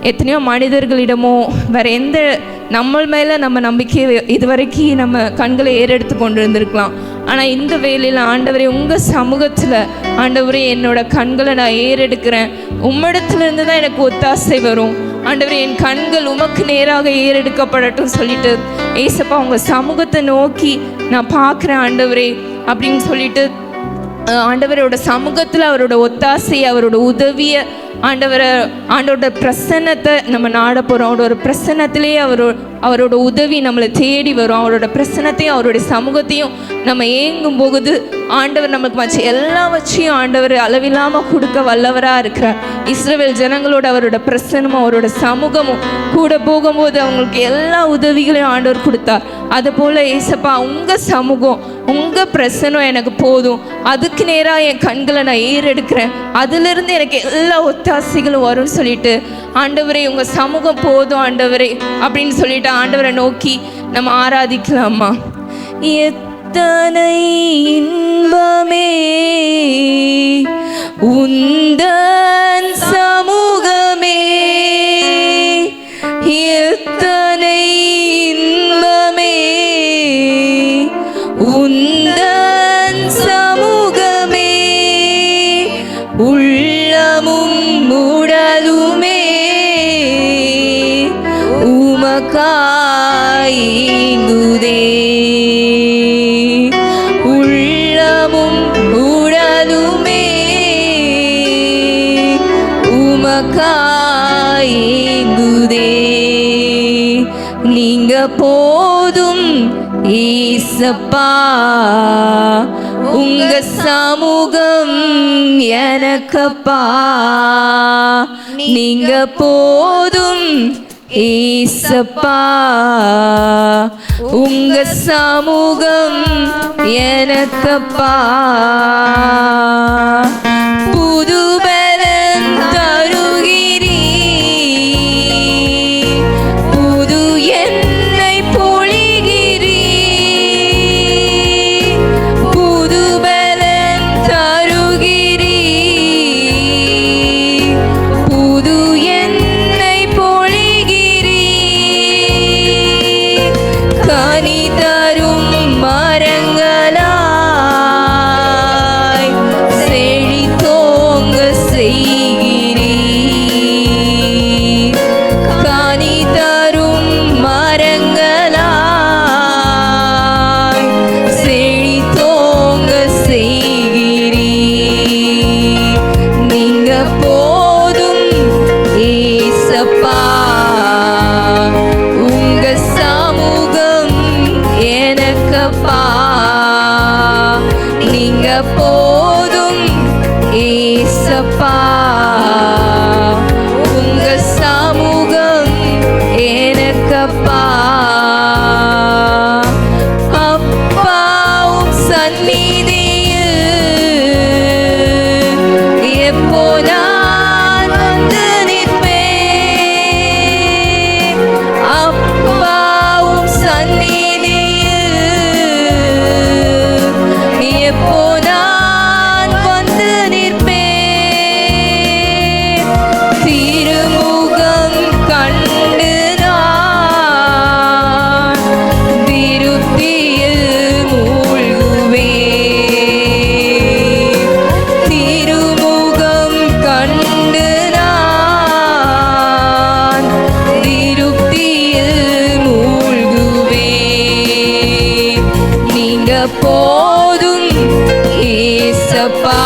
எத்தனையோ மனிதர்களிடமோ வேறு எந்த நம்ம மேலே நம்ம நம்பிக்கையை இதுவரைக்கும் நம்ம கண்களை ஏறெடுத்து கொண்டு இருந்திருக்கலாம். ஆனால் இந்த வேளையில் ஆண்டவரே உங்கள் சமூகத்தில் ஆண்டவரே என்னோட கண்களை நான் ஏறெடுக்கிறேன். உம்மிடத்துலேருந்து தான் எனக்கு ஒத்தாசை வரும். ஆண்டவரே என் கண்கள் உமக்கு நேராக ஏறெடுக்கப்படட்டும் சொல்லிட்டு ஏசப்பா உங்கள் சமூகத்தை நோக்கி நான் பார்க்குறேன் ஆண்டவரே அப்படின்னு சொல்லிட்டு ஆண்டவரோட சமூகத்தில் அவரோட ஒத்தாசை அவரோட உதவியை ஆண்டவரோட பிரசன்னத்தை நம்ம நாட போகிறோம். அவரோட பிரசன்னத்திலேயே அவரோட உதவி நம்மளை தேடி வரும். அவரோட பிரசன்னத்தையும் அவருடைய சமூகத்தையும் நம்ம ஏங்கும் போகுது ஆண்டவர் நமக்கு மற்ற எல்லாவற்றையும் ஆண்டவர் அளவில்லாமல் கொடுக்க வல்லவராக இருக்கிறார். இஸ்ரவேல் ஜனங்களோட அவரோட பிரசன்னமும் அவரோட சமூகமும் கூட போகும்போது அவங்களுக்கு எல்லா உதவிகளையும் ஆண்டவர் கொடுத்தார். அதுபோல் ஏசப்பா உங்கள் சமூகம் உங்கள் பிரசனம் எனக்கு போதும். அதுக்கு நேராக என் கண்களை நான் ஏறெடுக்கிறேன். அதிலிருந்து எனக்கு எல்லா ஒத்தாசைகளும் வரும்னு சொல்லிட்டு ஆண்டவரே உங்கள் சமூகம் போதும் ஆண்டவரே அப்படின்னு சொல்லிட்டு ஆண்டவரை நோக்கி நம்ம ஆராதிக்கலாமா. எத்தனை இன்பமே உந்தன் சமூகமே, எத்தனை இன்பமே உந்தன் சமூகமே, உள்ளமும் உடலுமே உமக்காயிங்குதே. உள்ளமும் உடலுமே உமக்காயிங்குதே. நீங்க போதும் ஏசப்பா, உங்க சமூகம் எனக்கப்பா, நீங்க போதும் ஏசப்பா. உங்க சமூகம் எனக்கப்பா. புது பலன் தருகிறீ, புது எண்ணெய் பொழிகிறீ, புது பலன் தருகிறீ, புது எண்ணெய் பொழிகிறீ. கனி தரும் மரங்களாய் செழித்தோங்க செய்கிறீ. கனி தரும் மரங்களாய் செழித்தோங்க செய்கிறீ. நீங்க போதும் ஏசப்பா. உங்க சமூகம் எனக்கப்பா. நீங்க போதும் ஏசப்பா. உங்க சமூகம் எனக்கப்பா. அப்பாவும் சந்நிதியில் எப்போ நான் வந்து நிற்பேன். அப்பாவும் சந்நிதியில் எப்போ நான் வந்து நிற்பேன். திருமுகம் கண்டு நான் திருப்தியில் மூழ்குவேன். திருமுகம் கண்டு நான் திருப்தியில் மூழ்குவேன். நீங்க போதும் ஏசப்பா.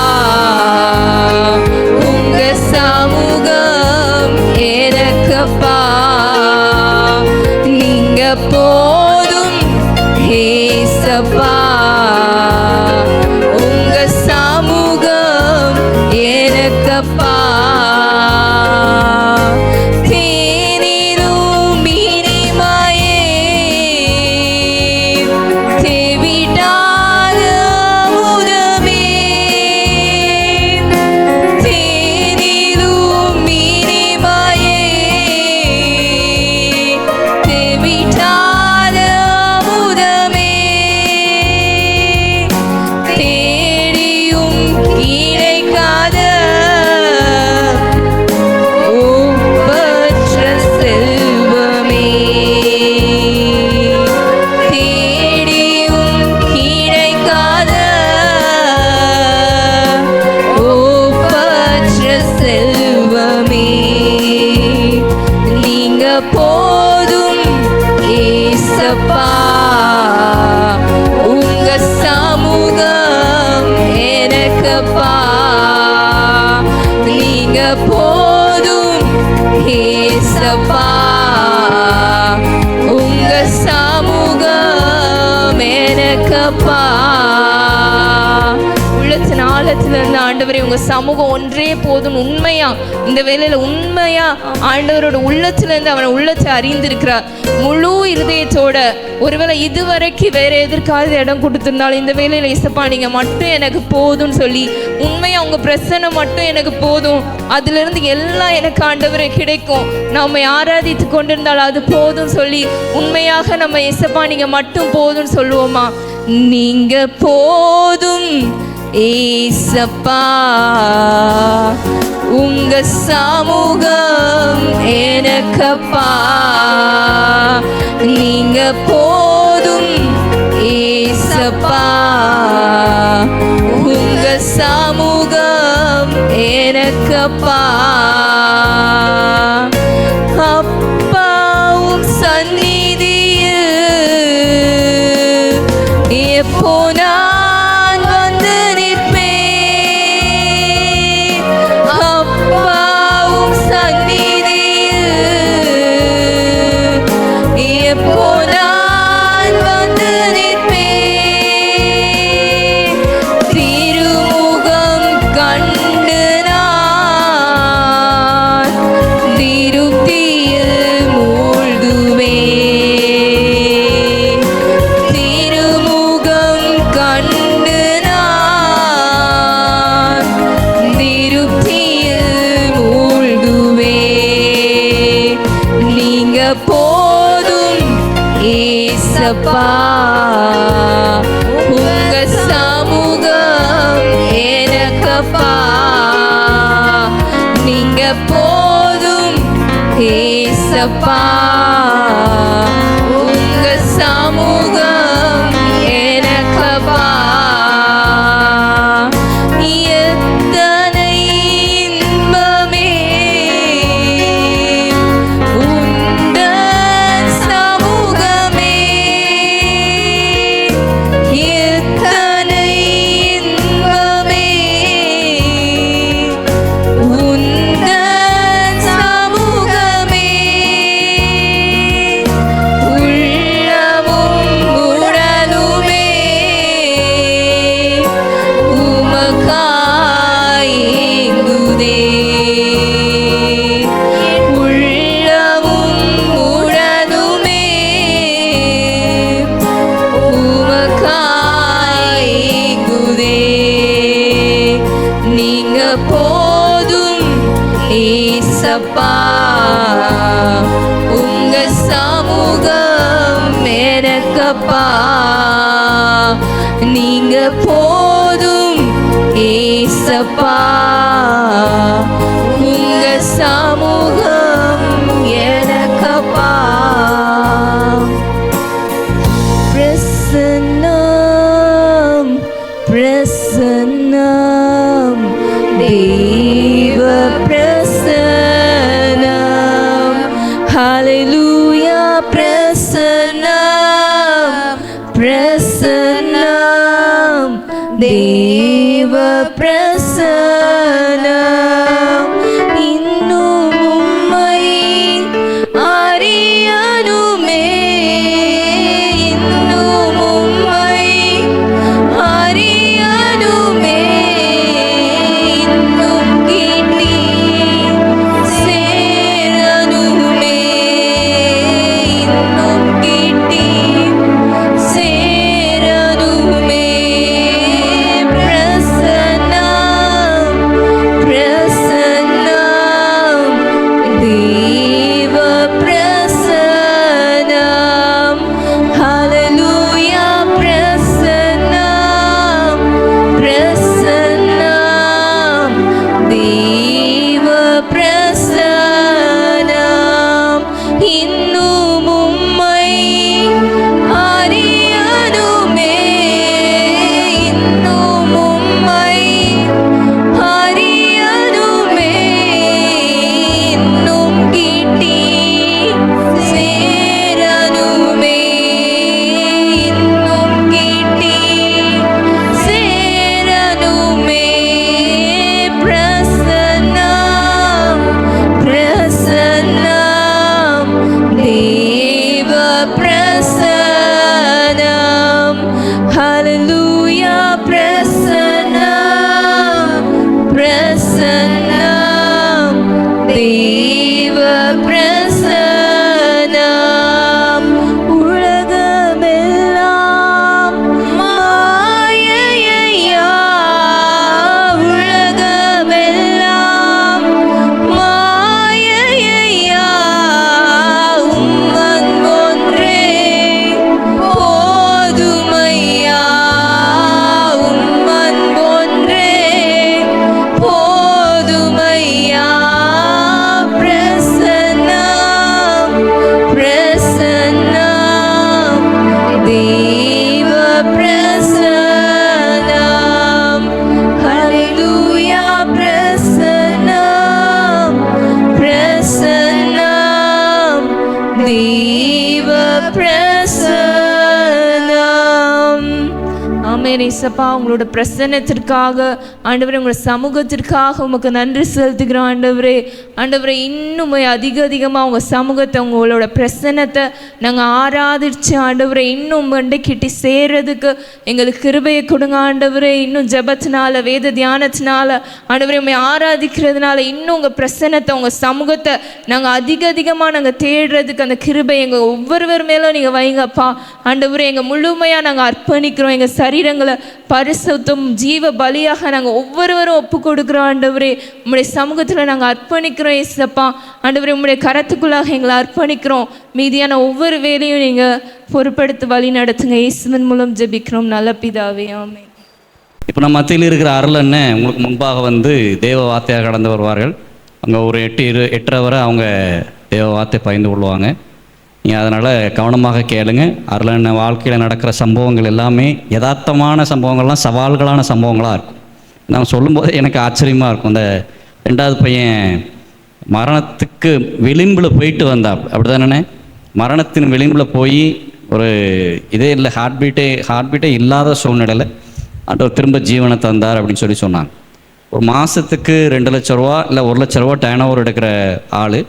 உங்க சமூகம் எனக்கப்பா. நீங்க போதும் ஏசப்பா. உங்க சமூகம் எனக்கப்பா. தேனிலும் இனிமையே தேவிடாத அமுதமே. தேனிலும் இனிமையே தேவிடாத அமுதமே. தேடியும் கிடைக்காத ஒப்பற்ற செல்வமே. தேடியும் கிடைக்காத ஒப்பற்ற செல்வமே. நீங்க போதும் ஏசப்பா. உங்க சமூகம் எனக்கப்பா. நீங்க போதும் ஏசப்பா. உங்க சமூகம் எனக்கப்பா. உள்ளத்தின் ஆழத்துல இருந்து ஆண்டவரே உங்க சமூகம் ஒன்றே போதும். உண்மையா இந்த வேலையில உண்மையா ஆண்டவரோட உள்ளத்துல இருந்து அவனை உள்ளத்தை அறிந்திருக்கிறார் முழு இருதயத்தோட. ஒருவேளை இதுவரைக்கும் வேற எதற்காவது இடம் கொடுத்திருந்தாலும் இந்த வேலையில இசப்பா நீங்க மட்டும் எனக்கு போதும்னு சொல்லி உண்மையா உங்க பிரசனை மட்டும் எனக்கு போதும், அதுல இருந்து எல்லாம் எனக்கு ஆண்டவரே கிடைக்கும், நம்ம ஆராதித்து கொண்டிருந்தாலும் அது போதும் சொல்லி உண்மையாக நம்ம இசப்பா நீங்க மட்டும் போதும்னு சொல்லுவோமா? நீங்க போதும் ஏசப்பா. உங்க சமூகம் எனக்கப்பா. நீங்க போதும் ஏசப்பா. உங்க சமூகம் எனக்கப்பா. அப்பாவும் சந்நிதியில் எப்போ நான் வந்து நிற்பேன். அப்பாவும் சந்நிதியில் எப்போ நான் வந்து நிற்பேன். திருமுகம் கண்டு ஏசப்பா உங்க சமூகம் எனக்கப்பா நீங்க போதும் ஏசப்பா உங்க சமூகம் எனக்கப்பா எத்தனை இன்பமே உந்தன் சமூகமே எத்தனை இன்பமே உந்தன் சமூகமே உள்ளமும் உடலுமே உமக்காய் ஏங்குதே உள்ளமும் உடலுமே உமக்காய் ஏங்குதே நீங்க போதும் ஏசப்பா உங்க சமூகம் எனக்கப்பா நீங்க போதும் ஏசப்பா உங்க சமூகம் எனக்கப்பா பிரசன்னம் பிரசன்னம் தேவ பிரசன்னம் ஹalleluya பிரசன்னம் பிரசன்னம் தேவ பிரசன்னம் இன்னும் உம்மை அறியணுமே இன்னும் உம்மை அறியணுமே இன்னும் கிட்டி சேரணுமே இன்னும் கிட்டி சேரணுமே பிரசன்னம் பிரசன்னம் தேவ பிரசன்னம் ஹalleluya பிரசன்னம் பிரசன்னம் தேவ பிரசன்னம் இன்னும் உம்மை அறியணுமே இன்னும் உம்மை அறியணுமே இன்னும் கிட்டி சேரணுமே இன்னும் கிட்டி சேரணுமே பிரசன்னம் பிரசன்னம் தேவ பிரசன்னம் ஹalleluya பிரசன்னம் பிரசன்னம் தேவ பிரசன்னம் உலகமெல்லாம் மாயையா உலகமெல்லாம் மாயையா உம்மன் ஒன்றே போதுமையா உம்மன் ஒன்றே போதுமையா பிரசன்னம் பிரசன்னம் தேவ பிரசன்னம் ஹalleluya பிரசன்னம் பிரசன்னம் தேவ பிரசன்னம் ஆமென் இயேசப்பா உங்களோட பிரசன்னத்திற்காக ஆண்டவரே உங்களோட சமூகத்திற்காக உமக்கு நன்றி செலுத்துகிறோம் ஆண்டவரே ஆண்டவரே இன்னும் அதிகமாக உங்கள் சமூகத்தை உங்களோட பிரசன்னத்தை நாங்கள் ஆராதிச்சு ஆண்டவரே இன்னும் கிட்டி சேர்றதுக்கு எங்களுக்கு கிருபையை கொடுங்க ஆண்டவரே இன்னும் ஜெபத்தினால வேத தியானத்தினால ஆண்டவரே உண்மை ஆராதிக்கிறதுனால இன்னும் உங்கள் பிரசன்னத்தை உங்கள் சமூகத்தை நாங்கள் அதிகமாக நாங்கள் தேடுறதுக்கு அந்த கிருபை எங்கள் ஒவ்வொருவர் மேலும் நீங்கள் வைங்கப்பா ஆண்டவரே எங்கள் முழுமையாக நாங்கள் அர்ப்பணிக்கிறோம் எங்கள் சரீரங்களை சமூகத்தில் பரிசுத்தம் ஜீவ பலியாக நாங்கள் ஒவ்வொருவரும் ஒப்பு கொடுக்குறோம் ஆண்டவரே. உம்முடைய சமூகத்தில் நாங்கள் அர்ப்பணிக்கிறோம் ஏசப்பா. ஆண்டவரே, உம்முடைய கரத்துக்குள்ளாக எங்களை அர்ப்பணிக்கிறோம். மீதியான ஒவ்வொரு வேலையும் நீங்கள் பொறுப்படுத்தி வழி நடத்துங்க. இயேசுவின் மூலம் ஜெபிக்கிறோம் நல்ல பிதாவே, ஆமென். இப்போ நம்ம மத்தியில் இருக்கிற அருளண்ணன் உங்களுக்கு முன்பாக வந்து தேவ வார்த்தையாக கடந்து வருவார்கள். அங்கே ஒரு 8:30 வரை அவங்க தேவ வார்த்தை பகிர்ந்து கொள்வாங்க. நீங்கள் அதனால் கவனமாக கேளுங்க. அருளண்ணன் வாழ்க்கையில் நடக்கிற சம்பவங்கள் எல்லாமே யதார்த்தமான சம்பவங்கள்லாம் சவால்களான சம்பவங்களாக இருக்கும். நான் சொல்லும்போது எனக்கு ஆச்சரியமாக இருக்கும். இந்த 2வது பையன் மரணத்துக்கு விளிம்பில் போயிட்டு வந்தா, அப்படி தானே? மரணத்தின் விளிம்பில் போய் ஒரு இதே இல்லை, ஹார்ட்பீட்டே இல்லாத சூழ்நிலையில் ஆண்டவர் திரும்ப ஜீவனை தந்தார் அப்படின்னு சொன்னாங்க. ஒரு மாதத்துக்கு 2 லட்ச ரூபா இல்லை 1 லட்ச ரூபா டேர்ன் ஓவர் எடுக்கிற ஆள்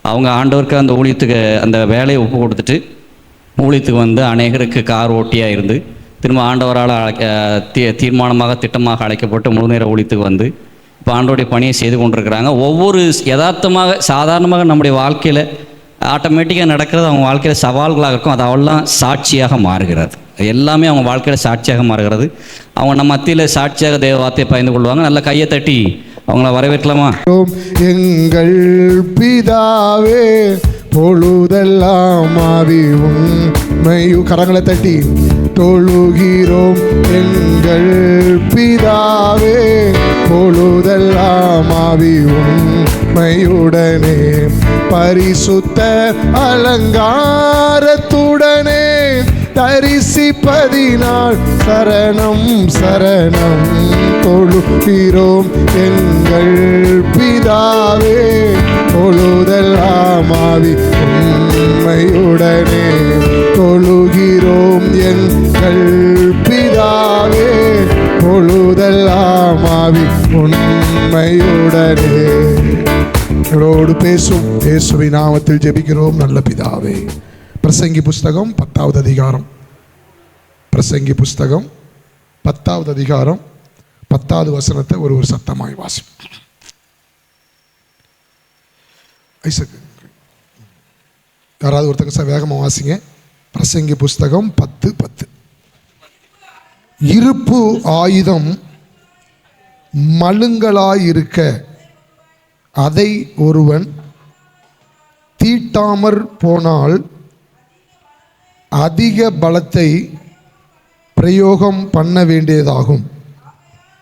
அவங்க ஆண்டவருக்கு அந்த ஊழியத்துக்கு அந்த வேலையை ஒப்பு கொடுத்துட்டு ஊழியத்துக்கு வந்து அநேகருக்கு கார் ஓட்டியாக இருந்து திரும்ப ஆண்டவரால் தீர்மானமாக திட்டமாக அழைக்கப்பட்டு முழு நேர ஊழியத்துக்கு வந்து இப்போ ஆண்டவருடைய பணியை செய்து கொண்டிருக்கிறாங்க. ஒவ்வொரு யதார்த்தமாக சாதாரணமாக நம்முடைய வாழ்க்கையில் ஆட்டோமேட்டிக்காக நடக்கிறது அவங்க வாழ்க்கையில் சவால்களாக இருக்கும். அது அவெல்லாம் சாட்சியாக மாறுகிறது. எல்லாமே அவங்க வாழ்க்கையில் சாட்சியாக மாறுகிறது. அவங்க நம்ம மத்தியில் சாட்சியாக தேவ வார்த்தையை பகிர்ந்து கொள்வாங்க. நல்ல கையை தட்டி அவங்கள வரவேற்கலாமா? எங்கள் பிதாவே பொழுதெல்லாம் ஆவி உம்மை கரங்களை தட்டி தொழுகிறோம். எங்கள் பிதாவே பொழுதெல்லாம் ஆவி உம்மையுடனே பரிசுத்த அலங்காரத்துடனே தரிசிப்பதினால் சரணம் சரணம் தொழுகிறோம். எங்கள் பிதாவே பொழுதெல்லாம் ஆவி உம்மையுடனே தொழுகிறோம். எங்கள் பிதாவே பொழுதெல்லாம் ஆவி உம்மையுடனே. எங்களோடு பேசும் இயேசுவின் நாமத்தில் ஜெபிக்கிறோம் நல்ல பிதாவே. பிரசங்கி புஸ்தகம் 10வது அதிகாரம். பிரசங்கி புஸ்தகம் 10வது அதிகாரம் 10வது வசனத்தை ஒரு சத்தமாய் வாசிப்போம். யாராவது ஒருத்தங்க வேகமாக வாசிங்க. பிரசங்கி புஸ்தகம் 10:10. இருப்பு ஆயுதம் மழுங்கலாயிருக்க அதை ஒருவன் தீட்டாமற் போனால் அதிக பலத்தை பிரயோகம் பண்ண வேண்டியதாகும்.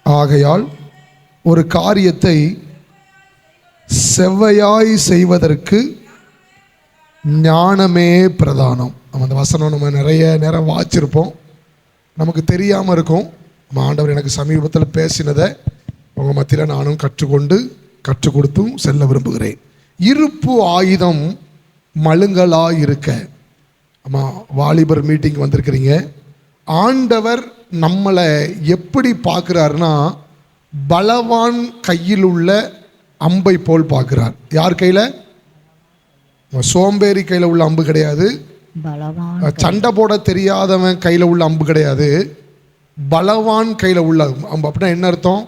ஆகையால் ஒரு காரியத்தை செவ்வையாய் செய்வதற்கு ஞானமே பிரதானம். நம்ம அந்த வசனம் நம்ம நிறைய நேரம் வாச்சிருப்போம், நமக்கு தெரியாமல் இருக்கும். நம்ம ஆண்டவர் எனக்கு சமீபத்தில் பேசினதை உங்கள் மத்தியில் நானும் கற்றுக் கொடுத்தும் செல்ல விரும்புகிறேன். இருப்பு ஆயுதம் மழுங்கலாக இருக்க. ஆமாம், வாலிபர் மீட்டிங் வந்திருக்கிறீங்க. ஆண்டவர் நம்மளை எப்படி பார்க்குறாருன்னா பலவான் கையில் உள்ள அம்பை போல் பார்க்குறார். யார் கையில்? சோம்பேறி கையில் உள்ள அம்பு கிடையாது. சண்டை போட தெரியாதவன் கையில் உள்ள அம்பு கிடையாது. பலவான் கையில் உள்ள அம்பு. அப்படின்னா என்ன அர்த்தம்?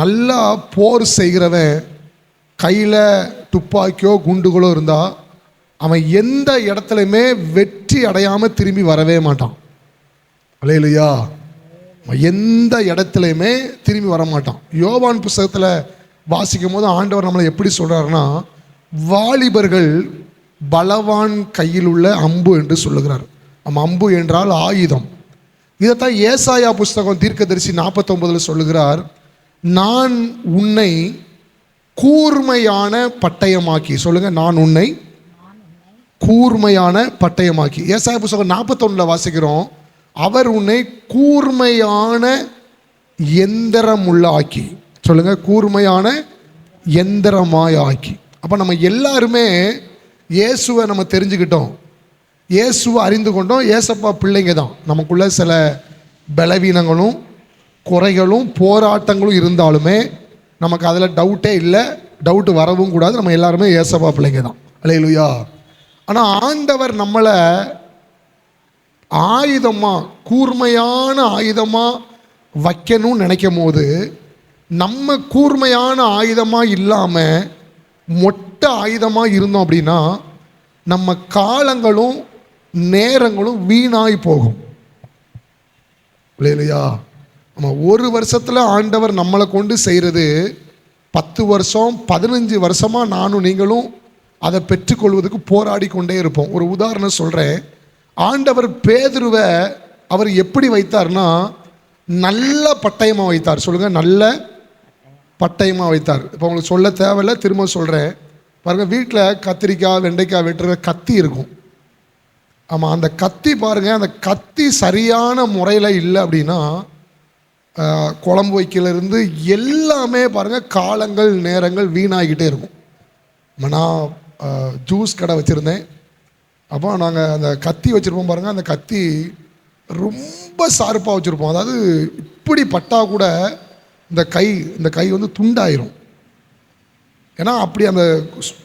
நல்லா போர் செய்கிறவன் கையில் துப்பாக்கியோ குண்டுகளோ இருந்தால் அவன் எந்த இடத்துலையுமே வெற்றி அடையாமல் திரும்பி வரவே மாட்டான். அல்லேலூயா. எந்த இடத்துலையுமே திரும்பி வர மாட்டான். யோவான் புஸ்தகத்தில் வாசிக்கும் போது ஆண்டவர் நம்மளை எப்படி சொல்கிறாருன்னா வாலிபர்கள் பலவான் கையில் உள்ள அம்பு என்று சொல்லுகிறார். அம்பு என்றால் ஆயுதம். இதைத்தான் ஏசாயா புஸ்தகம் தீர்க்கதரிசி 49 சொல்லுகிறார். நான் உன்னை கூர்மையான பட்டயமாக்கி. சொல்லுங்க, நான் உன்னை கூர்மையான பட்டயமாக்கி. ஏசாயா புஸ்தகம் 41 வாசிக்கிறோம். அவர் உன்னை கூர்மையான எந்திரமுள்ள ஆக்கி. சொல்லுங்க, கூர்மையான எந்திரமாய் ஆக்கி. அப்போ நம்ம எல்லாருமே இயேசுவை நம்ம தெரிஞ்சுக்கிட்டோம், இயேசுவை அறிந்து கொண்டோம். ஏசப்பா பிள்ளைங்க தான். நமக்குள்ள சில பலவீனங்களும் குறைகளும் போராட்டங்களும் இருந்தாலுமே நமக்கு அதில் டவுட்டே இல்லை, டவுட்டு வரவும் கூடாது. நம்ம எல்லாருமே ஏசப்பா பிள்ளைங்க தான். அல்லேலூயா. ஆனால் ஆண்டவர் நம்மளை ஆயுதமாக, கூர்மையான ஆயுதமாக வைக்கணும்னு நினைக்கும் போது நம்ம கூர்மையான ஆயுதமாக இல்லாமல் மொட்டை ஆயுதமாக இருந்தோம் அப்படின்னா நம்ம காலங்களும் நேரங்களும் வீணாகி போகும். இல்லையா? நம்ம ஒரு வருஷத்தில் ஆண்டவர் நம்மளை கொண்டு செய்கிறது 10 வருஷம் 15 வருஷமாக நானும் நீங்களும் அதை பெற்றுக்கொள்வதற்கு போராடி கொண்டே இருப்போம். ஒரு உதாரணம் சொல்கிறேன். ஆண்டவர் பேதுருவை அவர் எப்படி வைத்தார்னா நல்ல பட்டயமாக வைத்தார். சொல்லுங்கள், நல்ல பட்டயமாக வைத்தார். இப்போ உங்களுக்கு சொல்ல தேவையில்லை, திரும்ப சொல்கிறேன். பாருங்கள், வீட்டில் கத்திரிக்காய் வெண்டைக்காய் வெட்டுற கத்தி இருக்கும். ஆமாம், அந்த கத்தி பாருங்கள், அந்த கத்தி சரியான முறையில் இல்லை அப்படின்னா குழம்பு வைக்கலேருந்து எல்லாமே பாருங்கள் காலங்கள் நேரங்கள் வீணாகிக்கிட்டே இருக்கும். நான் ஜூஸ் கடை வச்சுருந்தேன். அப்போ நாங்கள் அந்த கத்தி வச்சுருப்போம் பாருங்கள், அந்த கத்தி ரொம்ப ஷார்ப்பாக வச்சுருப்போம். அதாவது இப்படி பட்டா கூட இந்த கை வந்து துண்டாயிரும். ஏன்னா அப்படி அந்த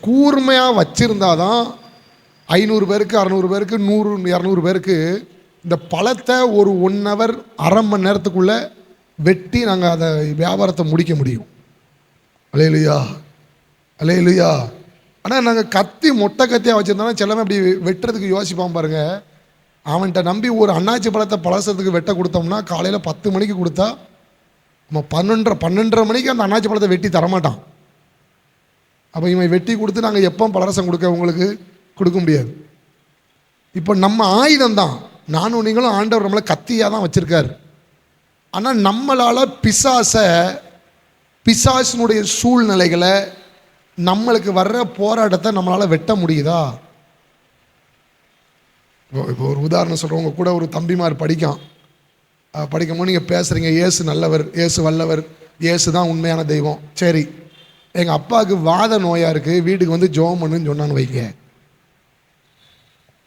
கூர்மையாக வச்சுருந்தா தான் 500 பேருக்கு 600 பேருக்கு 100 200 பேருக்கு இந்த பழத்தை ஒரு 1 hour அரை மணி நேரத்துக்குள்ளே வெட்டி நாங்கள் அதை வியாபாரத்தை முடிக்க முடியும். அல்லேலூயா, அல்லேலூயா. ஆனால் நாங்கள் கத்தி மொட்டை கத்தியாக வச்சுருந்தோன்னா சிலமே அப்படி வெட்டுறதுக்கு யோசிப்பான் பாருங்கள். அவன்கிட்ட நம்பி ஒரு அன்னாச்சி பழத்தை பழசத்துக்கு வெட்ட கொடுத்தோம்னா காலையில் 10 மணிக்கு கொடுத்தா நம்ம 12:30 மணிக்கு அந்த அன்னாச்சி பழத்தை வெட்டி தரமாட்டான். அப்போ இவன் வெட்டி கொடுத்து நாங்கள் எப்போ பலரசம் உங்களுக்கு கொடுக்க முடியாது. இப்போ நம்ம ஆயுதம் தான், நானும் நீங்களும் ஆண்டவர் நம்மளை கத்தியாக தான் வச்சுருக்காரு. ஆனால் நம்மளால் பிசாசினுடைய சூழ்நிலைகளை நம்மளுக்கு வர்ற போராட்டத்தை நம்மளால் வெட்ட முடியுதா? இப்போ ஒரு உதாரணம் சொல்கிறேன். உங்கள் கூட ஒரு தம்பிமார் படிக்கும்போது நீங்கள் பேசுகிறீங்க, இயேசு நல்லவர், இயேசு வல்லவர், இயேசு தான் உண்மையான தெய்வம். சரி, எங்கள் அப்பாவுக்கு வாத நோயாக இருக்குது, வீட்டுக்கு வந்து ஜெபம் பண்ணுன்னு சொன்னான்னு வைங்க.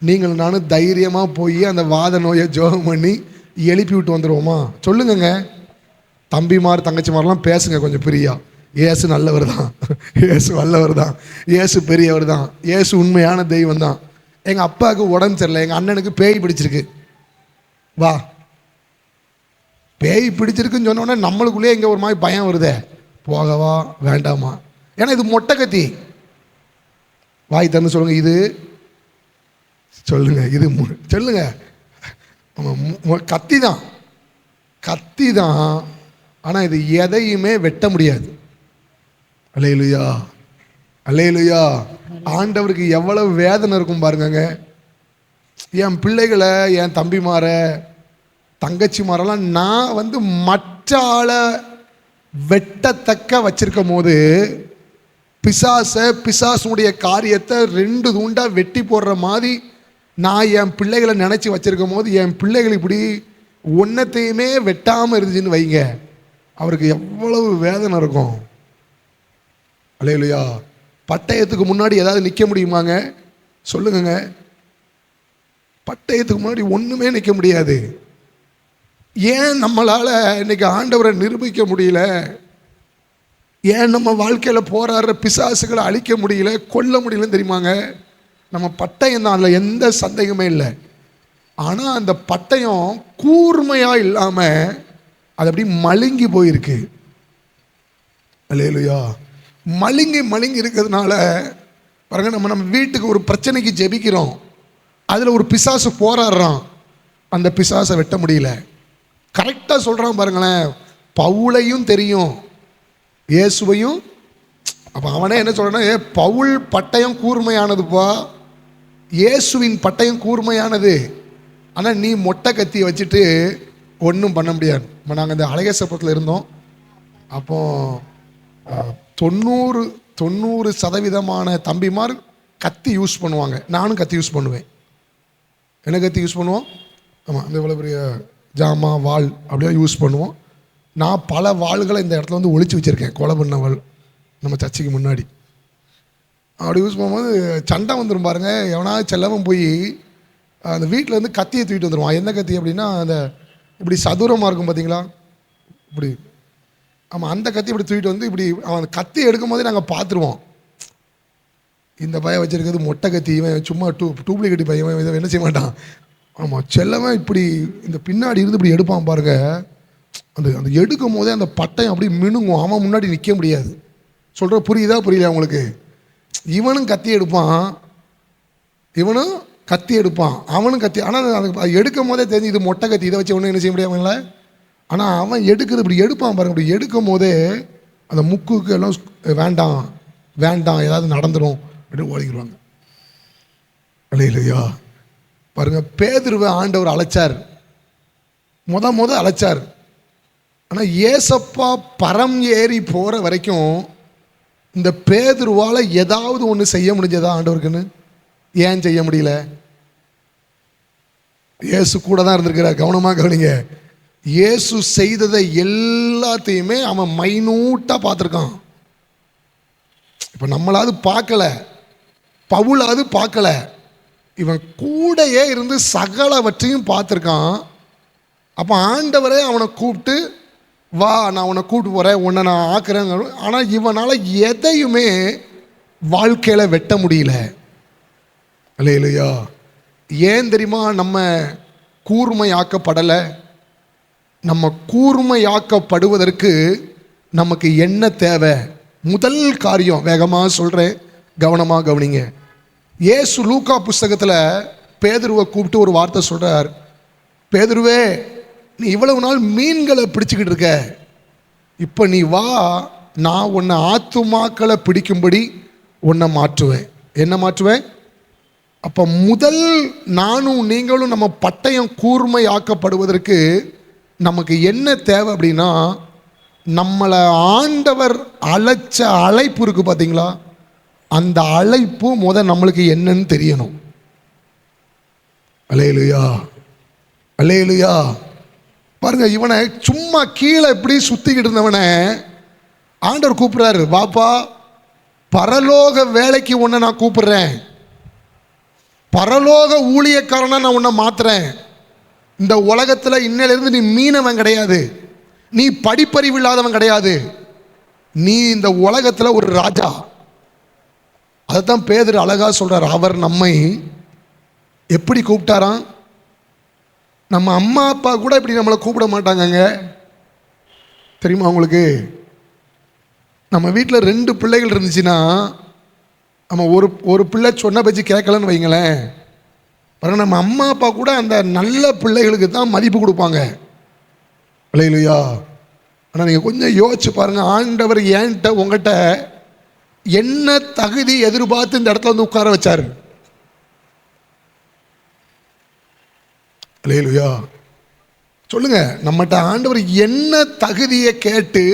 நீங்கள் நானும் தைரியமாக போய் அந்த வாத நோயை ஜெபம் பண்ணி எழுப்பி விட்டு வந்துடுவோமா? சொல்லுங்கங்க. தம்பிமார் தங்கச்சிமாரெலாம் பேசுங்க கொஞ்சம் பிரியா. இயேசு நல்லவர் தான், இயேசு வல்லவர் தான், இயேசு பெரியவர் தான், இயேசு உண்மையான தெய்வம் தான். எங்கள் அப்பாவுக்கு உடம்பு சரியில்லை, எங்கள் அண்ணனுக்கு பேய் பிடிச்சிருக்கு, வா. பேய் பிடிச்சிருக்குன்னு சொன்னோன்னே நம்மளுக்குள்ளேயே இங்கே ஒரு மாதிரி பயம் வருதே, போகவா வேண்டாமா? ஏன்னா இது மொட்டை கத்தி. வாய் தந்து சொல்லுங்கள், இது சொல்லுங்கள், இது சொல்லுங்க, கத்தி தான், கத்தி தான். ஆனால் இது எதையுமே வெட்ட முடியாது. அல்லேலூயா, அல்லேலூயா. ஆண்டவருக்கு எவ்வளவு வேதனை இருக்கும் பாருங்க. என் பிள்ளைகளை, என் தம்பிமார தங்கச்சிமாரெல்லாம் நான் வந்து மற்ற ஆளை வெட்டத்தக்க வச்சிருக்கும் போது பிசாசுடைய காரியத்தை 2 துண்டாக வெட்டி போடுற மாதிரி நான் என் பிள்ளைகளை நினச்சி வச்சிருக்கும் போது என் பிள்ளைகள் இப்படி ஒன்றத்தையுமே வெட்டாமல் இருந்துச்சுன்னு வைங்க, அவருக்கு எவ்வளவு வேதனை இருக்கும். அல்லேலூயா. பட்டயத்துக்கு முன்னாடி ஏதாவது நிற்க முடியுமாங்க? சொல்லுங்க. பட்டயத்துக்கு முன்னாடி ஒன்றுமே நிற்க முடியாது. ஏன் நம்மளால் இன்னைக்கு ஆண்டவரை நிரூபிக்க முடியல? ஏன் நம்ம வாழ்க்கையில் போராடுற பிசாசுகளை அழிக்க முடியல, கொல்ல முடியலன்னு தெரியுமாங்க? நம்ம பட்டயம் தான், அதில் எந்த சந்தேகமே இல்லை. ஆனால் அந்த பட்டயம் கூர்மையாக இல்லாமல் அது அப்படி மழுங்கி போயிருக்கு. அல்லேலூயா. மழுங்கி இருக்கிறதுனால பாருங்க, நம்ம வீட்டுக்கு ஒரு பிரச்சனைக்கு ஜெபிக்கிறோம், அதில் ஒரு பிசாசு போராடுறான், அந்த பிசாசை வெட்ட முடியல. கரெக்டாக சொல்கிறான் பாருங்களேன். பவுலையும் தெரியும், இயேசுவையும். அப்போ அவனே என்ன சொல்கிறான்னா, பவுல் பட்டயம் கூர்மையானதுப்பா, இயேசுவின் பட்டயம் கூர்மையானது. ஆனால் நீ மொட்டை கத்தியை வச்சுட்டு ஒன்றும் பண்ண முடியாது. இப்போ நாங்கள் இந்த அழகேசபுரத்தில் இருந்தோம். அப்போது 90% தம்பிமார் கத்தி யூஸ் பண்ணுவாங்க. நானும் கத்தி யூஸ் பண்ணுவேன். என்ன கத்தி யூஸ் பண்ணுவோம்? ஆமாம், இந்த இவ்வளோ பெரிய ஜாமா வாள் அப்படியே யூஸ் பண்ணுவோம். நான் பல வாள்களை இந்த இடத்துல வந்து ஒழிச்சு வச்சுருக்கேன், கொலை பண்ண வாள், நம்ம சர்ச்சைக்கு முன்னாடி. அப்படி யூஸ் பண்ணும்போது சண்டை வந்துடும் பாருங்க. எவனாவது செல்லவன் போய் அந்த வீட்டில் வந்து கத்தியை தூக்கிட்டு வந்துடுவான். என்ன கத்தி அப்படின்னா, அந்த இப்படி சதுரமாக இருக்கும் பார்த்தீங்களா, இப்படி. ஆமாம், அந்த கத்தி இப்படி தூக்கிட்டு வந்து இப்படி அவன் கத்தி எடுக்கும் போதே நாங்கள் பார்த்துருவோம், இந்த பையன் வச்சுருக்கிறது மொட்டை கத்தி, இவன் சும்மா டூப்ளிகேட் பையன், இவன் என்ன செய்ய மாட்டான். ஆமாம், செல்லவன் இப்படி இந்த பின்னாடி இருந்து இப்படி எடுப்பான் பாருங்க. அந்த எடுக்கும் போதே அந்த பட்டயம் அப்படி மினுங்கும், அவன் முன்னாடி நிற்க முடியாது. சொல்கிற புரியுதா புரியல உங்களுக்கு? இவனும் கத்தி எடுப்பான், அவனும் கத்தி. ஆனால் அது எடுக்கும் போதே தெரிஞ்சு இது மொட்டை கத்தி, இதை வச்சு ஒன்றும் என்ன செய்ய முடியாமல் ஆனால் அவன் எடுக்கிறது இப்படி எடுப்பான் பாருங்க. இப்படி எடுக்கும் போதே அந்த முக்குக்கு எல்லாம் வேண்டாம் வேண்டாம் ஏதாவது நடந்துடும் அப்படின்னு ஓடிக்கிடுவாங்க. இல்லையா பாருங்க, பேதுருவை ஆண்டவர் அழைச்சார், முத அழைச்சார். ஆனால் ஏசப்பா பரம் ஏறி போகிற வரைக்கும் இந்த பேதுருவால் ஏதாவது ஒன்று செய்ய முடிஞ்சதா ஆண்டவருக்குன்னு? ஏன் செய்ய முடியல? இயேசு கூட தான் இருந்திருக்கிறார். கவனமாக கவனிங்க. இயேசு செய்ததை எல்லாத்தையுமே அவன் மைனூட்டாக பார்த்துருக்கான். இப்போ நம்மளாவது பார்க்கல, பவுலாவது பார்க்கல, இவன் கூடையே இருந்து சகலவற்றையும் பார்த்துருக்கான். அப்போ ஆண்டவரே அவனை கூப்பிட்டு, வா நான் உன்னை கூப்பிட்டு போகிறேன், உன்னை நான் ஆக்குறேன். ஆனால் இவனால் எதையுமே வாழ்க்கையில் வெட்ட முடியல. இல்லையா? ஏன் தெரியுமா? நம்ம கூர்மையாக்கப்படலை. நம்ம கூர்மையாக்கப்படுவதற்கு நமக்கு என்ன தேவை? முதல் காரியம், வேகமாக சொல்கிறேன், கவனமாக கவனிங்க. இயேசு லூக்கா புஸ்தகத்தில் பேதுருவை கூப்பிட்டு ஒரு வார்த்தை சொல்கிறார். பேதுருவே, நீ இவ்வளவு நாள் மீன்களை பிடிச்சிக்கிட்டு இருக்க, இப்போ நீ வா, நான் உன்னை ஆத்துமாக்களை பிடிக்கும்படி உன்னை மாற்றுவேன். என்ன மாற்றுவேன்? அப்போ முதல் நானும் நீங்களும் நம்ம பட்டயம் கூர்மையாக்கப்படுவதற்கு நமக்கு என்ன தேவை அப்படின்னா, நம்மளை ஆண்டவர் அழைச்ச அழைப்பு இருக்கு பார்த்தீங்களா, அந்த அழைப்பு நம்மளுக்கு என்னன்னு தெரியணும். அல்லேலூயா, அல்லேலூயா. பாருங்க, இவனை சும்மா கீழே இப்படி சுத்திக்கிட்டு இருந்தவனை ஆண்டவர் கூப்பிடுறாரு, வாப்பா பரலோக வேலைக்கு உன்னை நான் கூப்பிடுறேன், பரலோக ஊழியக்காரனா நான் உன்னை மாத்துறேன். இந்த உலகத்தில் இன்னிலிருந்து நீ மீனவன் கிடையாது, நீ படிப்பறிவு இல்லாதவன் கிடையாது, நீ இந்த உலகத்தில் ஒரு ராஜா. அதைத்தான் பேதுரு அழகா சொல்றார். அவர் நம்மை எப்படி கூப்பிட்டாராம்? நம்ம அம்மா அப்பா கூட இப்படி நம்மளை கூப்பிட மாட்டாங்கங்க, தெரியுமா உங்களுக்கு? நம்ம வீட்டில் 2 பிள்ளைகள் இருந்துச்சுன்னா, நம்ம ஒரு பிள்ளை சொன்ன பேச்சு கேட்கலன்னு வைங்களேன், பாருங்க, நம்ம அம்மா அப்பா கூட அந்த நல்ல பிள்ளைகளுக்கு தான் மதிப்பு கொடுப்பாங்க. இல்லையா? ஆனால் நீங்கள் கொஞ்சம் யோசிச்சு பாருங்க, ஆண்டவர் ஏன்ட்ட உங்கள்கிட்ட என்ன தகுதி எதிர்பார்த்து இந்த இடத்துல வந்து உட்கார வச்சாரு? இல்லையா? சொல்லுங்க, நம்மகிட்ட ஆண்டவர் என்ன தகுதியை கேட்டு,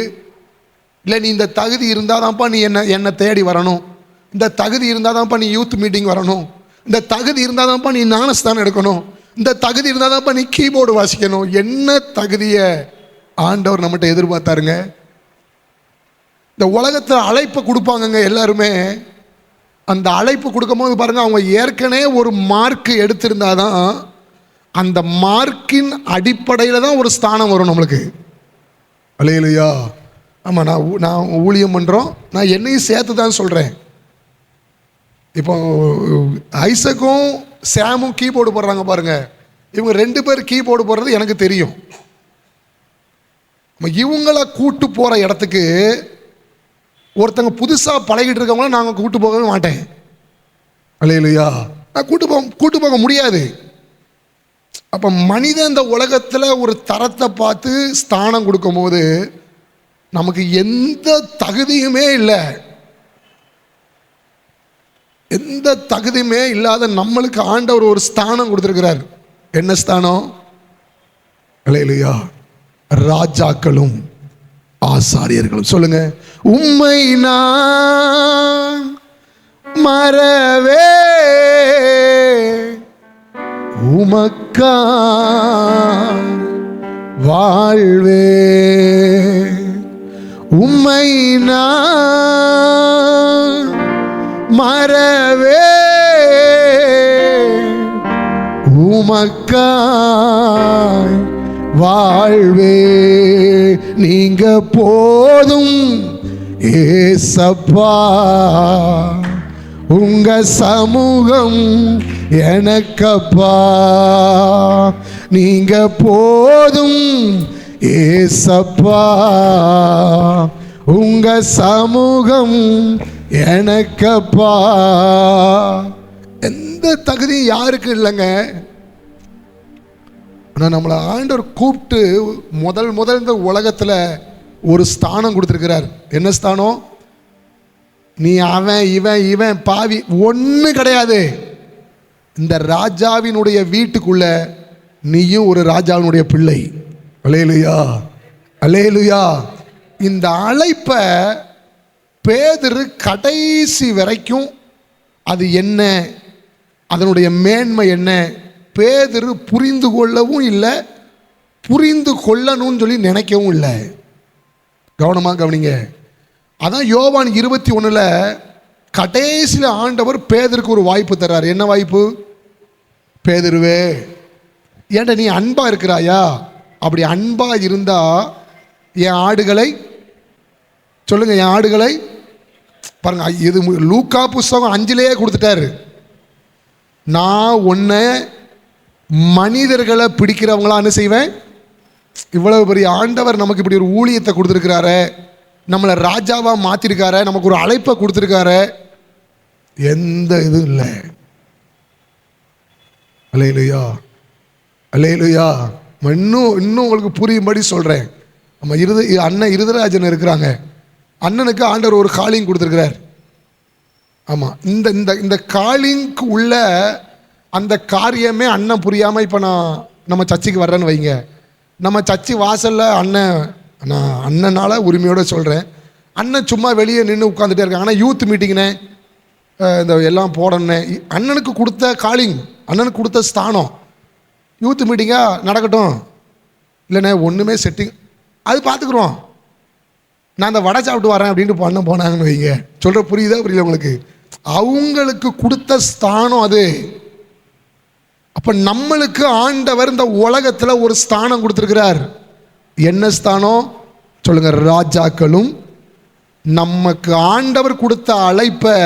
இல்லை நீ இந்த தகுதி இருந்தாதான்ப்பா நீ என்னை தேடி வரணும், இந்த தகுதி இருந்தாதான்ப்பா நீ யூத் மீட்டிங் வரணும், இந்த தகுதி இருந்தாதான்ப்பா நீ ஞானஸ்தானம் எடுக்கணும், இந்த தகுதி இருந்தாதான்ப்பா நீ கீபோர்டு வாசிக்கணும். என்ன தகுதியை ஆண்டவர் நம்மகிட்ட எதிர்பார்த்தாருங்க? இந்த உலகத்தில் அழைப்பு கொடுப்பாங்கங்க எல்லாருமே. அந்த அழைப்பு கொடுக்கும்போது பாருங்க, அவங்க ஏற்கனவே ஒரு மார்க் எடுத்திருந்தாதான் அந்த மார்க்கின் அடிப்படையில் தான் ஒரு ஸ்தானம் வரும் நம்மளுக்கு. அல்லேலூயா. ஆமாம், நான் ஊழியம் பண்ணுறோம், நான் என்னையும் சேர்த்து தான் சொல்கிறேன். இப்போ ஐசக்கும் சாமும் கீபோர்டு போடுறாங்க பாருங்க, இவங்க 2 பேர் கீபோர்டு போடுறது எனக்கு தெரியும். இவங்கள கூட்டு போகிற இடத்துக்கு ஒருத்தங்க புதுசாக பழகிட்டு இருக்கவங்கள நாங்கள் கூட்டு போகவே மாட்டேன். அல்லேலூயா. நான் கூட்டு போக முடியாது. அப்போ மனிதன் இந்த உலகத்தில் ஒரு தரத்தை பார்த்து ஸ்தானம் கொடுக்கும் போது நமக்கு எந்த தகுதியுமே இல்லை, எந்த தகுதியுமே இல்லாத நம்மளுக்கு ஆண்டவர் ஒரு ஸ்தானம் கொடுத்துருக்கிறார். என்ன ஸ்தானம்? அல்லேலூயா. ராஜாக்களும் ஆசாரியர்களும். சொல்லுங்க, உம்மை நான் மறவே உமக்கா வாழ்வே, உம்மை நான் மறவே உமக்காய் வாழ்வே, நீங்க போதும் ஏசப்பா, உங்க சமூகம் எனக்கப்பா, நீங்க போதும் ஏசப்பா, உங்க சமூகம் எனக்கப்பா. எந்த தகுதி யாருக்கு இல்லைங்க? ஆனால் நம்மளை ஆண்டவர் கூப்பிட்டு முதல் இந்த உலகத்தில் ஒரு ஸ்தானம் கொடுத்துருக்கிறார். என்ன ஸ்தானம்? நீ அவன் இவன் பாவி ஒன்று கிடையாது. இந்த ராஜாவினுடைய வீட்டுக்குள்ள நீயும் ஒரு ராஜாவினுடைய பிள்ளை. அல்லேலூயா, அல்லேலூயா. இந்த அழைப்பை பேதுரு கடைசி வரைக்கும் அது என்ன, அதனுடைய மேன்மை என்ன, பேதுரு புரிந்து கொள்ளவும் இல்லை, புரிந்து கொள்ளணும்னு சொல்லி நினைக்கவும் இல்லை. கவனமாக கவனிங்க. அதான் யோவான் 21 கடைசியில் ஆண்டவர் பேதுருக்கு ஒரு வாய்ப்பு தர்றார். என்ன வாய்ப்பு? பேதுருவே, ஏன்டா நீ அன்பா இருக்கிறாயா? அப்படி அன்பா இருந்தா என் ஆடுகளை சொல்லுங்க, என் ஆடுகளை பாருங்க. இது லூக்கா புஸ்தகம் 5 கொடுத்துட்டாரு. நான் உன்னை மனிதர்களை பிடிக்கிறவங்களா என்ன செய்வேன்? இவ்வளவு பெரிய ஆண்டவர் நமக்கு இப்படி ஒரு ஊழியத்தை கொடுத்துருக்கிறாரு, நம்மளை ராஜாவாக மாற்றிருக்காரு, நமக்கு ஒரு அழைப்பை கொடுத்துருக்காரு, எந்த இதுவும் இல்லை. அல்லேலூயா, அல்லேலூயா. இன்னும் உங்களுக்கு புரியும்படி சொல்கிறேன். நம்ம அண்ணன் இருதராஜன் இருக்கிறாங்க. அண்ணனுக்கு ஆண்டவர் ஒரு காலிங் கொடுத்துருக்கிறார். ஆமாம், இந்த இந்த இந்த காலிங்க்கு உள்ள அந்த காரியமே அண்ணன் புரியாமல் இப்போ நம்ம சர்ச்சுக்கு வர்றேன்னு வைங்க, நம்ம சர்ச்சு வாசலில் அண்ணனால் உரிமையோடு சொல்கிறேன், அண்ணன் சும்மா வெளியே நின்று உட்காந்துட்டே இருக்காங்க. ஆனால் யூத் மீட்டிங்னே இந்த எல்லாம் போடணுன்னே அண்ணனுக்கு கொடுத்த காலிங், அண்ணனுக்கு கொடுத்த ஸ்தானம், யூத் மீட்டிங்காக நடக்கட்டும், இல்லைண்ணே ஒன்றுமே செட்டிங் அது பார்த்துக்குறோம், நான் அந்த வடை சாப்பிட்டு வரேன் அப்படின்ட்டு அண்ணன் போனாங்கன்னு வைங்க. சொல்கிற புரியுதா புரியல உங்களுக்கு? அவங்களுக்கு கொடுத்த ஸ்தானம் அது. அப்போ நம்மளுக்கு ஆண்டவர் இந்த உலகத்தில் ஒரு ஸ்தானம் கொடுத்துருக்கிறார். என்ன ஸ்தானம் சொல்லுங்க? ராஜாக்களும். நமக்கு ஆண்டவர் கொடுத்த அழைப்பை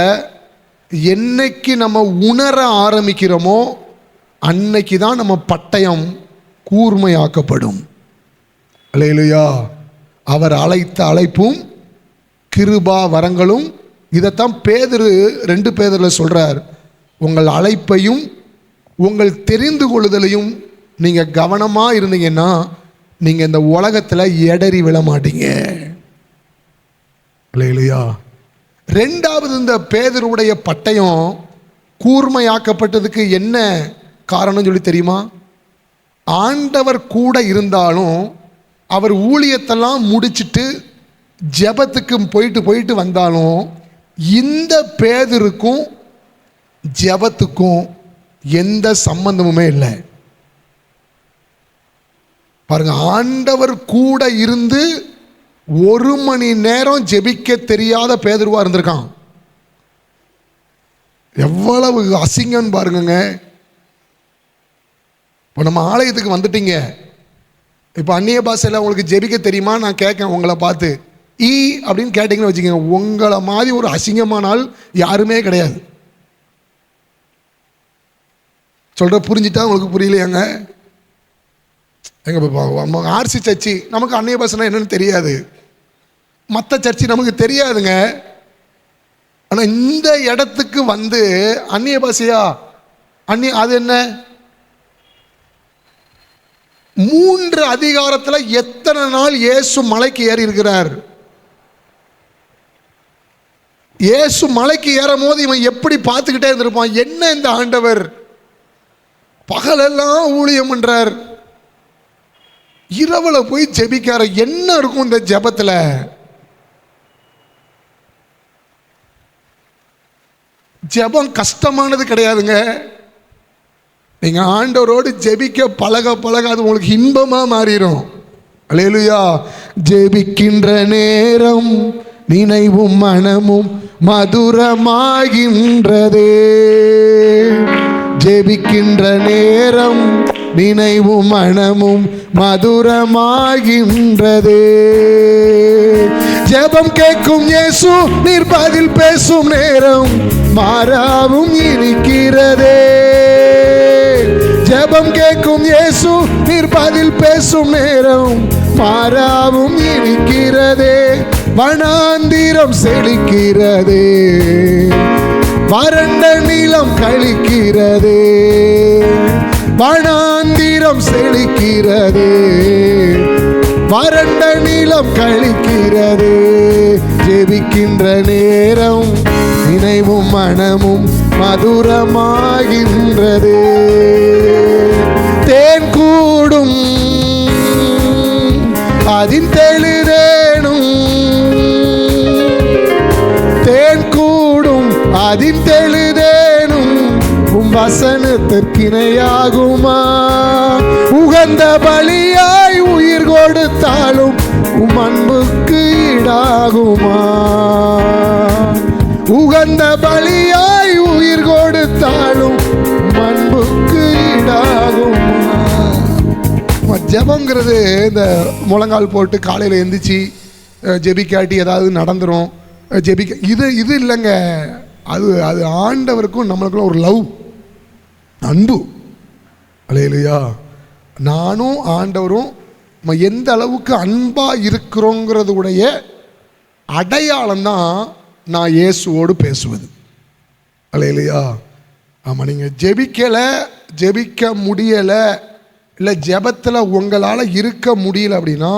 என்னைக்கு நம்ம உணர ஆரம்பிக்கிறோமோ அன்னைக்கு தான் நம்ம பட்டயம் கூர்மையாக்கப்படும். அல்லேலூயா. அவர் அழைத்த அழைப்பும் கிருபா வரங்களும். இதைத்தான் பேதுரு 2 பேதுருல சொல்றார். உங்கள் அழைப்பையும் உங்கள் தெரிந்து கொள்ளுதலையும் நீங்கள் கவனமாக இருந்தீங்கன்னா நீங்கள் இந்த உலகத்தில் இடறி விழ மாட்டீங்க. இல்லையா? 2வது, இந்த பேதுருவுடைய பட்டயம் கூர்மையாக்கப்பட்டதுக்கு என்ன காரணம் சொல்லி தெரியுமா? ஆண்டவர் கூட இருந்தாலும் அவர் ஊழியத்தெல்லாம் முடிச்சுட்டு ஜெபத்துக்கு போயிட்டு வந்தாலும் இந்த பேதுருக்கும் ஜெபத்துக்கும் எந்த சம்பந்தமுமே இல்லை. பாருங்க, ஆண்டவர் கூட இருந்து 1 மணி நேரம் ஜெபிக்க தெரியாத பேதுருவா இருந்திருக்கான். எவ்வளவு அசிங்கம்னு பாருங்க. இப்போ நம்ம ஆலயத்துக்கு வந்துட்டீங்க, இப்போ அந்நிய பாஷையில் உங்களுக்கு ஜெபிக்க தெரியுமா நான் கேட்கேன் உங்களை பார்த்து, அப்படின்னு கேட்டிங்கன்னு வச்சுக்கோங்க, உங்களை மாதிரி ஒரு அசிங்கமான ஆள் யாருமே கிடையாது. சொல்கிற புரிஞ்சிட்டா உங்களுக்கு புரியலையாங்க? எங்க ஆர்சி சர்ச்சி நமக்கு அந்நிய பாஷைனா என்னன்னு தெரியாது, மற்ற சர்ச்சி நமக்கு தெரியாதுங்க. ஆனால் இந்த இடத்துக்கு வந்து அந்நிய பாஷையா அது என்ன? 3 அதிகாரத்தில் எத்தனை நாள் இயேசு மலைக்கு ஏறி இருக்கிறார்? இயேசு மலைக்கு ஏறும் போது இவன் எப்படி பார்த்துக்கிட்டே இருந்திருப்பான்? என்ன இந்த ஆண்டவர் பகலெல்லாம் ஊழியம் பண்றார், இரவுல போய் ஜெபிக்கார, என்ன இருக்கும் இந்த ஜெபத்துல? ஜெபம் கஷ்டமானது கிடையாதுங்க. நீங்க ஆண்டவரோடு ஜெபிக்க பழக அது உங்களுக்கு இன்பமா மாறிடும். அல்லேலூயா. ஜெபிக்கின்ற நேரம் நினைவும் மனமும் மதுரமாகின்றதே. ஜெபிக்கின்ற நேரம் நினைவும் மனமும் மதுரமாகின்றதே. ஜெபம் கேட்கும் இயேசு நீர் பதில் பேசும் நேரம் மாறாவும் இனிக்கிறதே. ஜெபம் கேட்கும் இயேசு நீர் பதில் பேசும் நேரம் மாறாவும் இனிக்கிறதே. வனாந்திரம் செழிக்கிறதே, வறண்ட நிலம் கழிக்கிறதே. வனாந்திரம் செழிக்கிறதே, பூக்கிறது, வறண்ட நிலம் கழிக்கிறது. ஜெபிக்கின்ற நேரம் நினைவும் மனமும் மதுரமாகின்றது. தேன் கூடும் அதின் தெளிதேனும், தேன் கூடும் அதின் தெளிதேனும் வசனத்திற்கிணையாகுமா? உகந்த பலியாய் உயிர் கொடுத்தாலும் அன்புக்கு ஈடாகுமா? உகந்த பலியாய் உயிர் கொடுத்தாலும் அன்புக்கு ஈடாகுமா? ஜெபங்கிறது இந்த முழங்கால் போட்டு காலையில் எந்திரிச்சு ஜெபிக்காட்டி ஏதாவது நடந்துடும் ஜெபிக்க, இது இல்லைங்க. அது ஆண்டவருக்கும் நம்மளுக்குள்ள ஒரு லவ், அன்பு. அல்லேலூயா. நானும் ஆண்டவரும் எந்த அளவுக்கு அன்பாக இருக்கிறோங்கிறது உடைய அடையாளம் தான் நான் இயேசுவோடு பேசுவது. அல்லேலூயா. ஆமாம், நீங்கள் ஜெபிக்க முடியலை, இல்லை ஜெபத்தில் உங்களால் இருக்க முடியல அப்படின்னா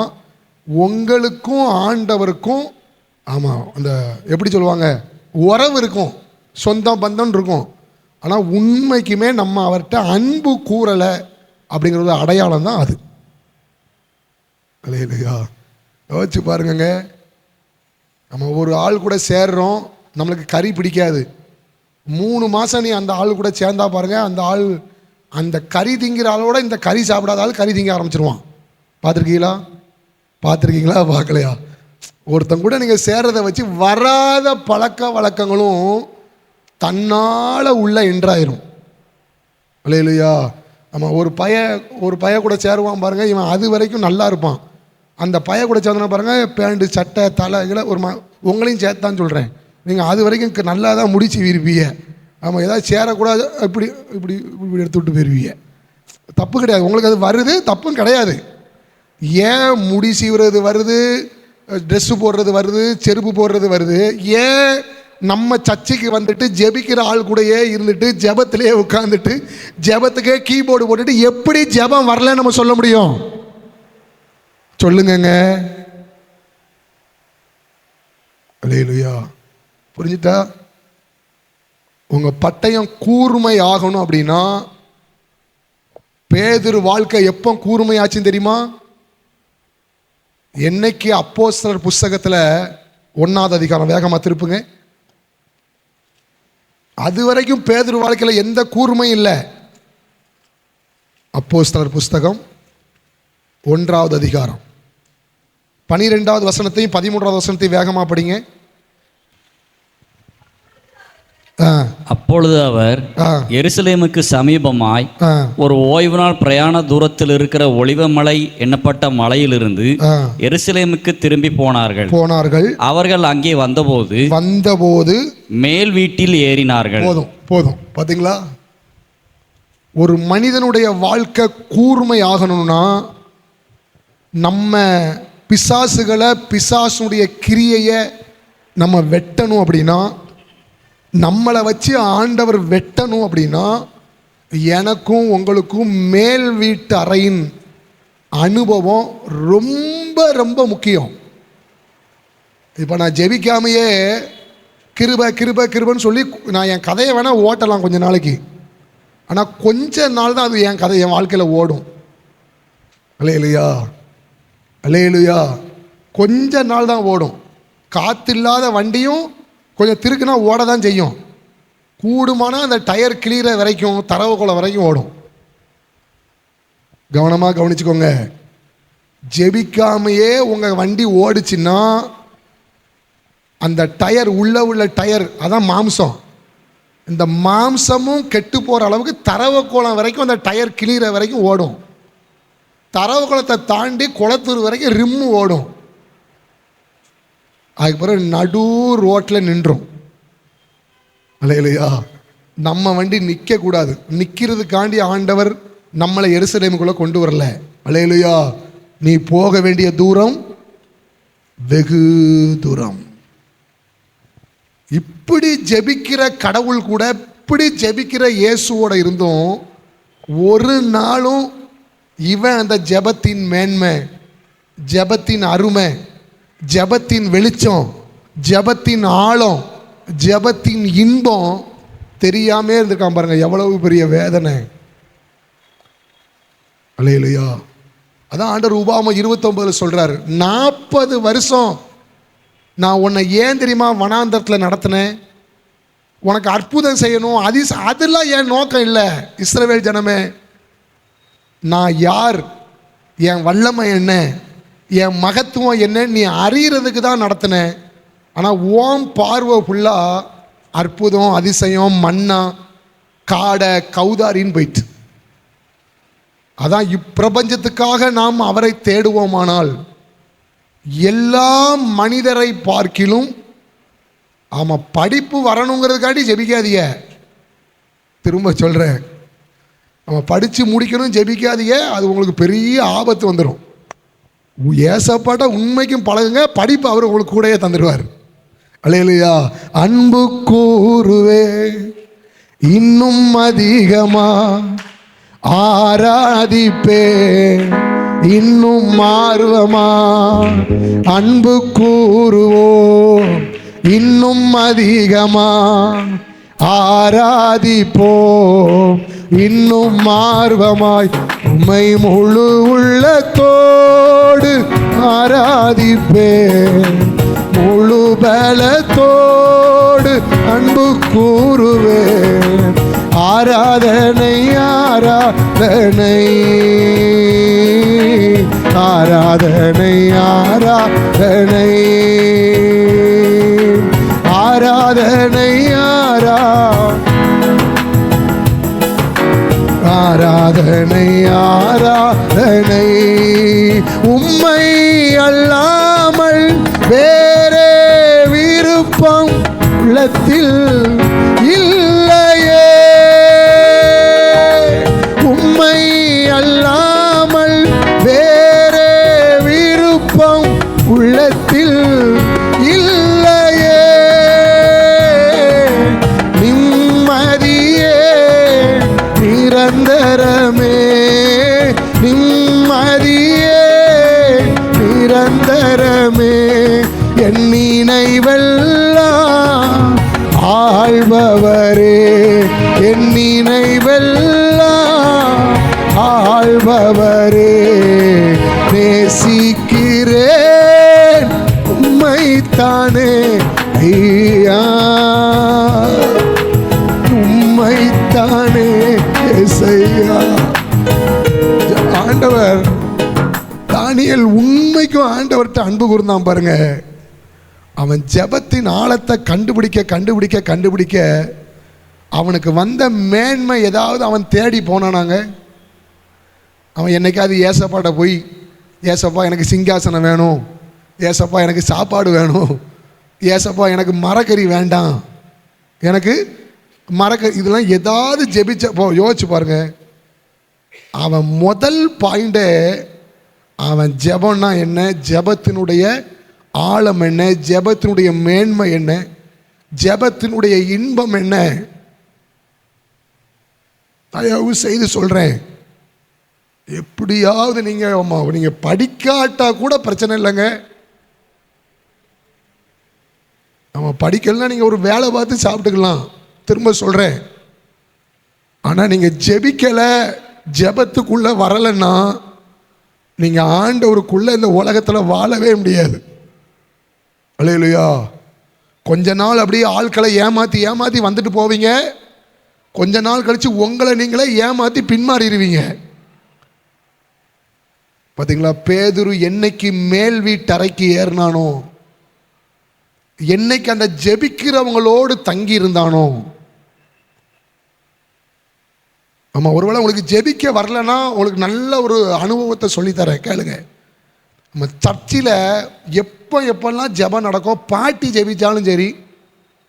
உங்களுக்கும் ஆண்டவருக்கும் ஆமாம் அந்த எப்படி சொல்லுவாங்க, உறவு இருக்கும், சொந்த பந்தம் இருக்கும். ஆனால் உண்மைக்குமே நம்ம அவர்கிட்ட அன்பு கூறலை அப்படிங்கிறது அடையாளம் தான் அது. அல்லேலூயா. யோசிச்சு பாருங்கங்க, நம்ம ஒரு ஆள் கூட சேர்றோம், நம்மளுக்கு கறி பிடிக்காது. 3 மாதம் நீ அந்த ஆள் கூட சேர்ந்தா பாருங்க, அந்த ஆள் அந்த கறி திங்கிற ஆளோட இந்த கறி சாப்பிடாத ஆள் கறி திங்க ஆரம்பிச்சிருவான். பார்த்துருக்கீங்களா பார்க்கலையா? ஒருத்தங்க கூட நீங்கள் சேர்றதை வச்சு வராத பழக்க வழக்கங்களும் தன்னால் உள்ள என்ட்ராயிரும். அல்லேலூயா. ஆமாம், ஒரு பைய கூட சேருவான் பாருங்க, இவன் அது வரைக்கும் நல்லா இருப்பான். அந்த பைய கூட சேர்ந்தனா பாருங்க, பேண்ட் சட்டை தலைகளை உங்களையும் சேர்த்தான்னு சொல்கிறேன், நீங்கள் அது வரைக்கும் நல்லா தான் முடிச்சு விரும்பிய. ஆமாம், ஏதாவது சேரக்கூடாது இப்படி இப்படி இப்படி எடுத்து விட்டு போயிருவீங்க. தப்பு கிடையாது, உங்களுக்கு அது வருது, தப்பும் கிடையாது. ஏன் முடி சீவுறது வருது, ட்ரெஸ்ஸு போடுறது வருது, செருப்பு போடுறது வருது? ஏன் நம்ம சர்ச்சைக்கு வந்துட்டு ஜெபிக்கிற ஆள் கூடயே இருந்துட்டு ஜெபத்திலேயே உட்காந்துட்டு ஜெபத்துக்கே கீபோர்டு போட்டுட்டு எப்படி ஜெபம் வரலன்னு நம்ம சொல்ல முடியும்? சொல்லுங்கங்க. அல்லேலூயா. புரிஞ்சுட்டா? உங்கள் பட்டயம் கூர்மை ஆகணும் அப்படின்னா பேதுரு வாழ்க்கை எப்போ கூர்மையாச்சுன்னு தெரியுமா? என்னைக்கு அப்போஸ்தலர் புஸ்தகத்தில் 1ஆவது அதிகாரம், வேகமாக திருப்புங்க. அது வரைக்கும் பேதுரு வாழ்க்கையில் எந்த கூர்மையும் இல்லை. அப்போஸ்தலர் புஸ்தகம் 1ஆவது அதிகாரம் 12வது வசனத்தையும் 13வது வசனத்தையும் வேகமாக படிங்க. அப்பொழுது அவர் எருசலேமுக்கு சமீபமாய் ஒரு ஓய்வு நாள் பிரயாண தூரத்தில் இருக்கிற ஒலிவமலை எண்ணப்பட்ட மலையிலிருந்து எருசலேமுக்கு திரும்பி போனார்கள். அவர்கள் அங்கே வந்தபோது மேல் வீட்டில் ஏறினார்கள். போதும் பாத்தீங்களா? ஒரு மனிதனுடைய வாழ்க்கை கூர்மை ஆகணும்னா நம்ம பிசாசுடைய கிரியையை நம்ம வெட்டணும். அப்படின்னா நம்மளை வச்சு ஆண்டவர் வெட்டணும். அப்படின்னா எனக்கும் உங்களுக்கும் மேல் வீட்டு அறையின் அனுபவம் ரொம்ப ரொம்ப முக்கியம். இப்போ நான் ஜெபிக்காமையே கிருபன்னு சொல்லி நான் என் கதையை வேணால் ஓட்டலாம் கொஞ்ச நாளைக்கு. ஆனால் கொஞ்ச நாள் தான் அது என் கதை என் வாழ்க்கையில் ஓடும். அல்லேலூயா. கொஞ்ச நாள் தான் ஓடும். காற்றில்லாத வண்டியும் கொஞ்சம் திருக்குனா ஓட தான் செய்யும். கூடுமானா அந்த டயர் கிளியற வரைக்கும், தரவுக்குள்ள வரைக்கும் ஓடும். கவனமாக கவனிச்சுக்கோங்க. ஜெபிக்காமையே உங்கள் வண்டி ஓடிச்சுன்னா அந்த டயர் உள்ள டயர் அதான் மாம்சம். இந்த மாம்சமும் கெட்டு போகிற அளவுக்கு தரவுக்குளம் வரைக்கும் அந்த டயர் கிளியற வரைக்கும் ஓடும். தரவுக்குளத்தை தாண்டி குளத்தூர் வரைக்கும் ரிம்மு ஓடும். அதுக்கு பிறகு நடு ரோட்டில் நின்றும். அல்லேலூயா. நம்ம வண்டி நிற்கக்கூடாது. நிற்கிறதுக்காண்டி ஆண்டவர் நம்மளை எருசலேமுக்குள்ளே கொண்டு வரல. அல்லேலூயா. நீ போக வேண்டிய தூரம் வெகு தூரம். இப்படி ஜெபிக்கிற கடவுள் கூட, இப்படி ஜெபிக்கிற இயேசுவோட இருந்தும் ஒரு நாளும் இவன் அந்த ஜெபத்தின் மேன்மை, ஜெபத்தின் அருமை, ஜெபத்தின் வெளிச்சம், ஜெபத்தின் ஆழம், ஜெபத்தின் இன்பம் தெரியாமே இருந்திருக்கான் பாருங்க. எவ்வளவு பெரிய வேதனை. அல்லேலூயா. அதான் ஆண்டவர் உபாகமம் 29 சொல்றாரு, 40 வருஷம் நான் உன்னை ஏன் தெரியுமா வனாந்தரத்தில் நடத்தினேன், உனக்கு அற்புதம் செய்யணும், அதெல்லாம் என் நோக்கம் இல்லை. இஸ்ரவேல் ஜனமே, நான் யார், என் வல்லமை என்ன, என் மகத்துவம் என்ன நீ அறியறதுக்கு தான் நடத்தினேன். ஆனால் ஓம் பார்வை ஃபுல்லாக அற்புதம், அதிசயம், மன்னா, காடை, கௌதாரின்னு போயிட்டு. அதான் இப்பிரபஞ்சத்துக்காக நாம் அவரை தேடுவோமானால் எல்லா மனிதரை பார்க்கிலும் ஆமாம் படிப்பு வரணுங்கிறதுக்காண்டி ஜெபிக்காதீங்க. திரும்ப சொல்கிறேன், நம்ம படித்து முடிக்கணும் ஜெபிக்காதீங்க, அது உங்களுக்கு பெரிய ஆபத்து வந்துடும். ஏசப்பாட்ட உண்மைக்கும் பழகுங்க, படிப்பு அவர் உங்களுக்கு கூடயே தந்துடுவார். அல்லேலூயா. அன்பு கூறுவே இன்னும் அதிகமா, ஆராதிப்பே இன்னும் ஆர்வமா, அன்பு கூறுவோம் இன்னும் அதிகமா, ஆராதிப்போம் இன்னும் ஆர்வமாய், உம்மை முழு உள்ளத்தோடு ஆராதிப்பே, முழு பலத்தோடு அன்பு கூறுவே, ஆராதனை ஆராதனை ஆராதனை ஆராதனை ஆராதனை ஆராதனை ஆராதனை. உம்மை அல்லாமல் வேறே விருப்பம் உள்ளத்தில் இல்லையே, உம்மை அல்லாமல் வேறே விருப்பம் உள்ளத்தில் இல்லையே, நிம்மதியே நிரந்தரமே, நிம்மதியே நிரந்தரமே, என் நினைவெல்லாம் ஆள்பவரே, என் நினைவெல்லாம் ஆள்பவரே, நேசிக்கிறேன் உம்மைத்தானே ஐயா, உம்மைத்தானே இயேசையா. ஆண்டவர் தானியேல் உண்மைக்கும் ஆண்டவர்கிட்ட அன்பு கூர்ந்தான் பாருங்க. அவன் ஜெபத்தின் ஆழத்தை கண்டுபிடிக்க அவனுக்கு வந்த மேன்மை ஏதாவது அவன் தேடி போனானாங்க. அவன் என்னைக்காவது ஏசப்பாட்ட போய், ஏசப்பா எனக்கு சிங்காசனம் வேணும், ஏசப்பா எனக்கு சாப்பாடு வேணும், ஏசப்பா எனக்கு மரக்கறி வேண்டாம், எனக்கு மரக்கறி, இதெல்லாம் ஏதாவது ஜெபிச்சப்போ யோசிச்சு பாருங்க. அவன் முதல் பாயிண்டே அவன் ஜெபம்னா என்ன, ஜெபத்தினுடைய ஆழம் என்ன, ஜெபத்தினுடைய மேன்மை என்ன, ஜெபத்தினுடைய இன்பம் என்ன. தயவு செய்து சொல்கிறேன், எப்படியாவது நீங்கள் படிக்காட்டா கூட பிரச்சனை இல்லைங்க. நம்ம படிக்கலாம், நீங்கள் ஒரு வேலை பார்த்து சாப்பிட்டுக்கலாம், திரும்ப சொல்கிறேன். ஆனால் நீங்கள் ஜெபிக்கலை, ஜெபத்துக்குள்ளே வரலைன்னா நீங்கள் ஆண்டவருக்குள்ளே இந்த உலகத்தில் வாழவே முடியாது. அல்லேலூயா. கொஞ்ச நாள் அப்படியே ஆட்களை ஏமாற்றி வந்துட்டு போவீங்க, கொஞ்ச நாள் கழித்து உங்களை நீங்களே ஏமாற்றி பின்மாறிடுவீங்க. பார்த்தீங்களா, பேதுரு என்னைக்கு மேல் வீட்டறைக்கு ஏறினானோ, என்னைக்கு அந்த ஜெபிக்கிறவங்களோடு தங்கி இருந்தானோ. ஆமாம், ஒருவேளை உங்களுக்கு ஜெபிக்க வரலன்னா உங்களுக்கு நல்ல ஒரு அனுபவத்தை சொல்லித்தரேன், கேளுங்க. நம்ம சர்ச்சில் எப்போல்லாம் ஜெபம் நடக்கும், பாட்டி ஜெபிச்சாலும் சரி,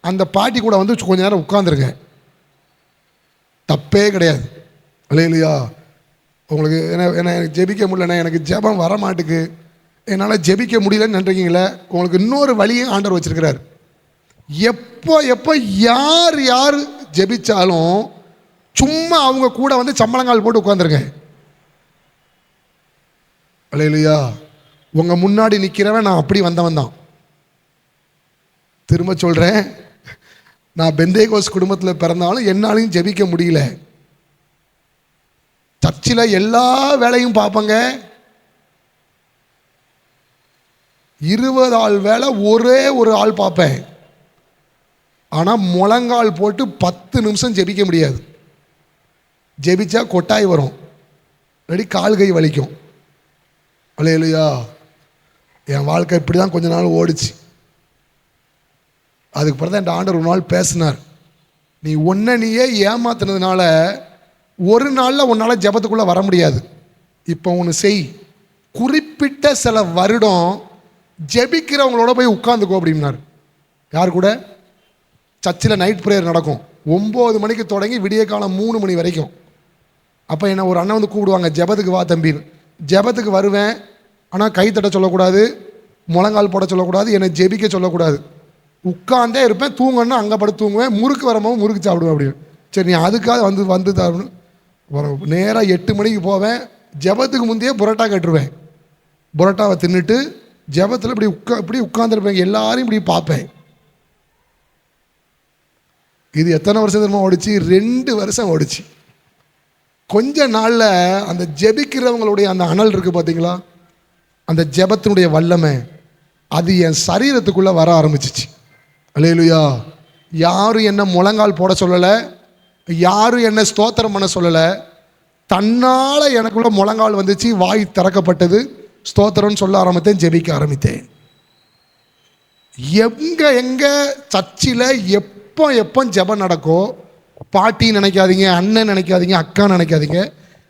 அந்த பாட்டி கூட வந்து கொஞ்ச நேரம் உட்காந்துருங்க, தப்பே கிடையாது. இல்லையா? உங்களுக்கு என்ன எனக்கு ஜெபிக்க முடியலண்ணே, எனக்கு ஜெபம் வர மாட்டுக்கு, என்னால் ஜெபிக்க முடியலன்னு நினைக்கிறீங்களே, உங்களுக்கு இன்னொரு வழியும் ஆண்டவர் வச்சிருக்கிறார். எப்போ யார் ஜெபிச்சாலும் சும்மா அவங்க கூட வந்து சம்பளங்கால் போட்டு உட்காந்துருங்க. அல்லேலூயா. உங்கள் முன்னாடி நிற்கிறவன் நான் அப்படி வந்தவன் தான். திரும்ப சொல்கிறேன், நான் பெந்தேகோஸ் குடும்பத்தில் பிறந்தாலும் என்னாலையும் ஜெபிக்க முடியல. சர்ச்சில் எல்லா வேலையும் பார்ப்பங்க. 20 ஆள் வேலை ஒரே ஒரு ஆள் பார்ப்பேன். ஆனால் முழங்கால் போட்டு 10 நிமிஷம் ஜெபிக்க முடியாது. ஜெபிச்சா கொட்டாய் வரும், ரெடி கால் கை வலிக்கும். அல்லேலூயா. என் வாழ்க்கை இப்படி தான் கொஞ்ச நாள் ஓடிச்சு. அதுக்கு பிறகு தான் என் ஆண்டவர் ஒரு நாள் பேசினார், நீ ஒன்றை நீயே ஏமாத்தினதுனால ஒரு நாளில் உன்னால் ஜெபத்துக்குள்ளே வர முடியாது. இப்போ ஒன்று செய், குறிப்பிட்ட சில வருடம் ஜெபிக்கிறவங்களோட போய் உட்காந்துக்கோ அப்படின்னார். யார் கூட? சர்ச்சில் நைட் ப்ரேயர் நடக்கும் 9 மணிக்கு தொடங்கி விடிய காலம் 3 மணி வரைக்கும். அப்போ என்ன ஒரு அண்ணன் வந்து கூப்பிடுவாங்க, ஜெபத்துக்கு வா தம்பின்னு. ஜெபத்துக்கு வருவேன், ஆனால் கை தட்ட சொல்லக்கூடாது, முழங்கால் போட சொல்லக்கூடாது, என்னை ஜெபிக்க சொல்லக்கூடாது. உட்காந்தே இருப்பேன், தூங்கணும்னா அங்கே படுத்து தூங்குவேன், முறுக்கு வரமாவும் முறுக்கு சாப்பிடுவேன் அப்படின்னு. சரி நீ அதுக்காக வந்து தரணும். நேராக 8 மணிக்கு போவேன், ஜெபத்துக்கு முந்தையே புரோட்டா கட்டுருவேன். புரோட்டாவை தின்னுட்டு ஜெபத்தில் இப்படி உட்காந்துருப்பேன், எல்லாரையும் இப்படி பார்ப்பேன். இது எத்தனை வருஷம் தெரியுமா ஓடிச்சு? 2 வருஷம் ஓடிச்சு. கொஞ்ச நாளில் அந்த ஜெபிக்கிறவங்களுடைய அந்த அனல் இருக்குது பார்த்தீங்களா, அந்த ஜெபத்தினுடைய வல்லமை அது என் சரீரத்துக்குள்ளே வர ஆரம்பிச்சிச்சு. அல்லேலூயா. யாரும் என்ன முழங்கால் போட சொல்லலை, யாரும் என்ன ஸ்தோத்திரம் பண்ண சொல்லலை. தன்னால் எனக்குள்ள முழங்கால் வந்துச்சு, வாய் திறக்கப்பட்டது, ஸ்தோத்திரம்னு சொல்ல ஆரம்பித்தேன், ஜெபிக்க ஆரம்பித்தேன். எங்கே சர்ச்சில் எப்போ ஜெபம் நடக்கோ, பாட்டி நினைக்காதீங்க, அண்ணன் நினைக்காதீங்க, அக்கா நினைக்காதீங்க,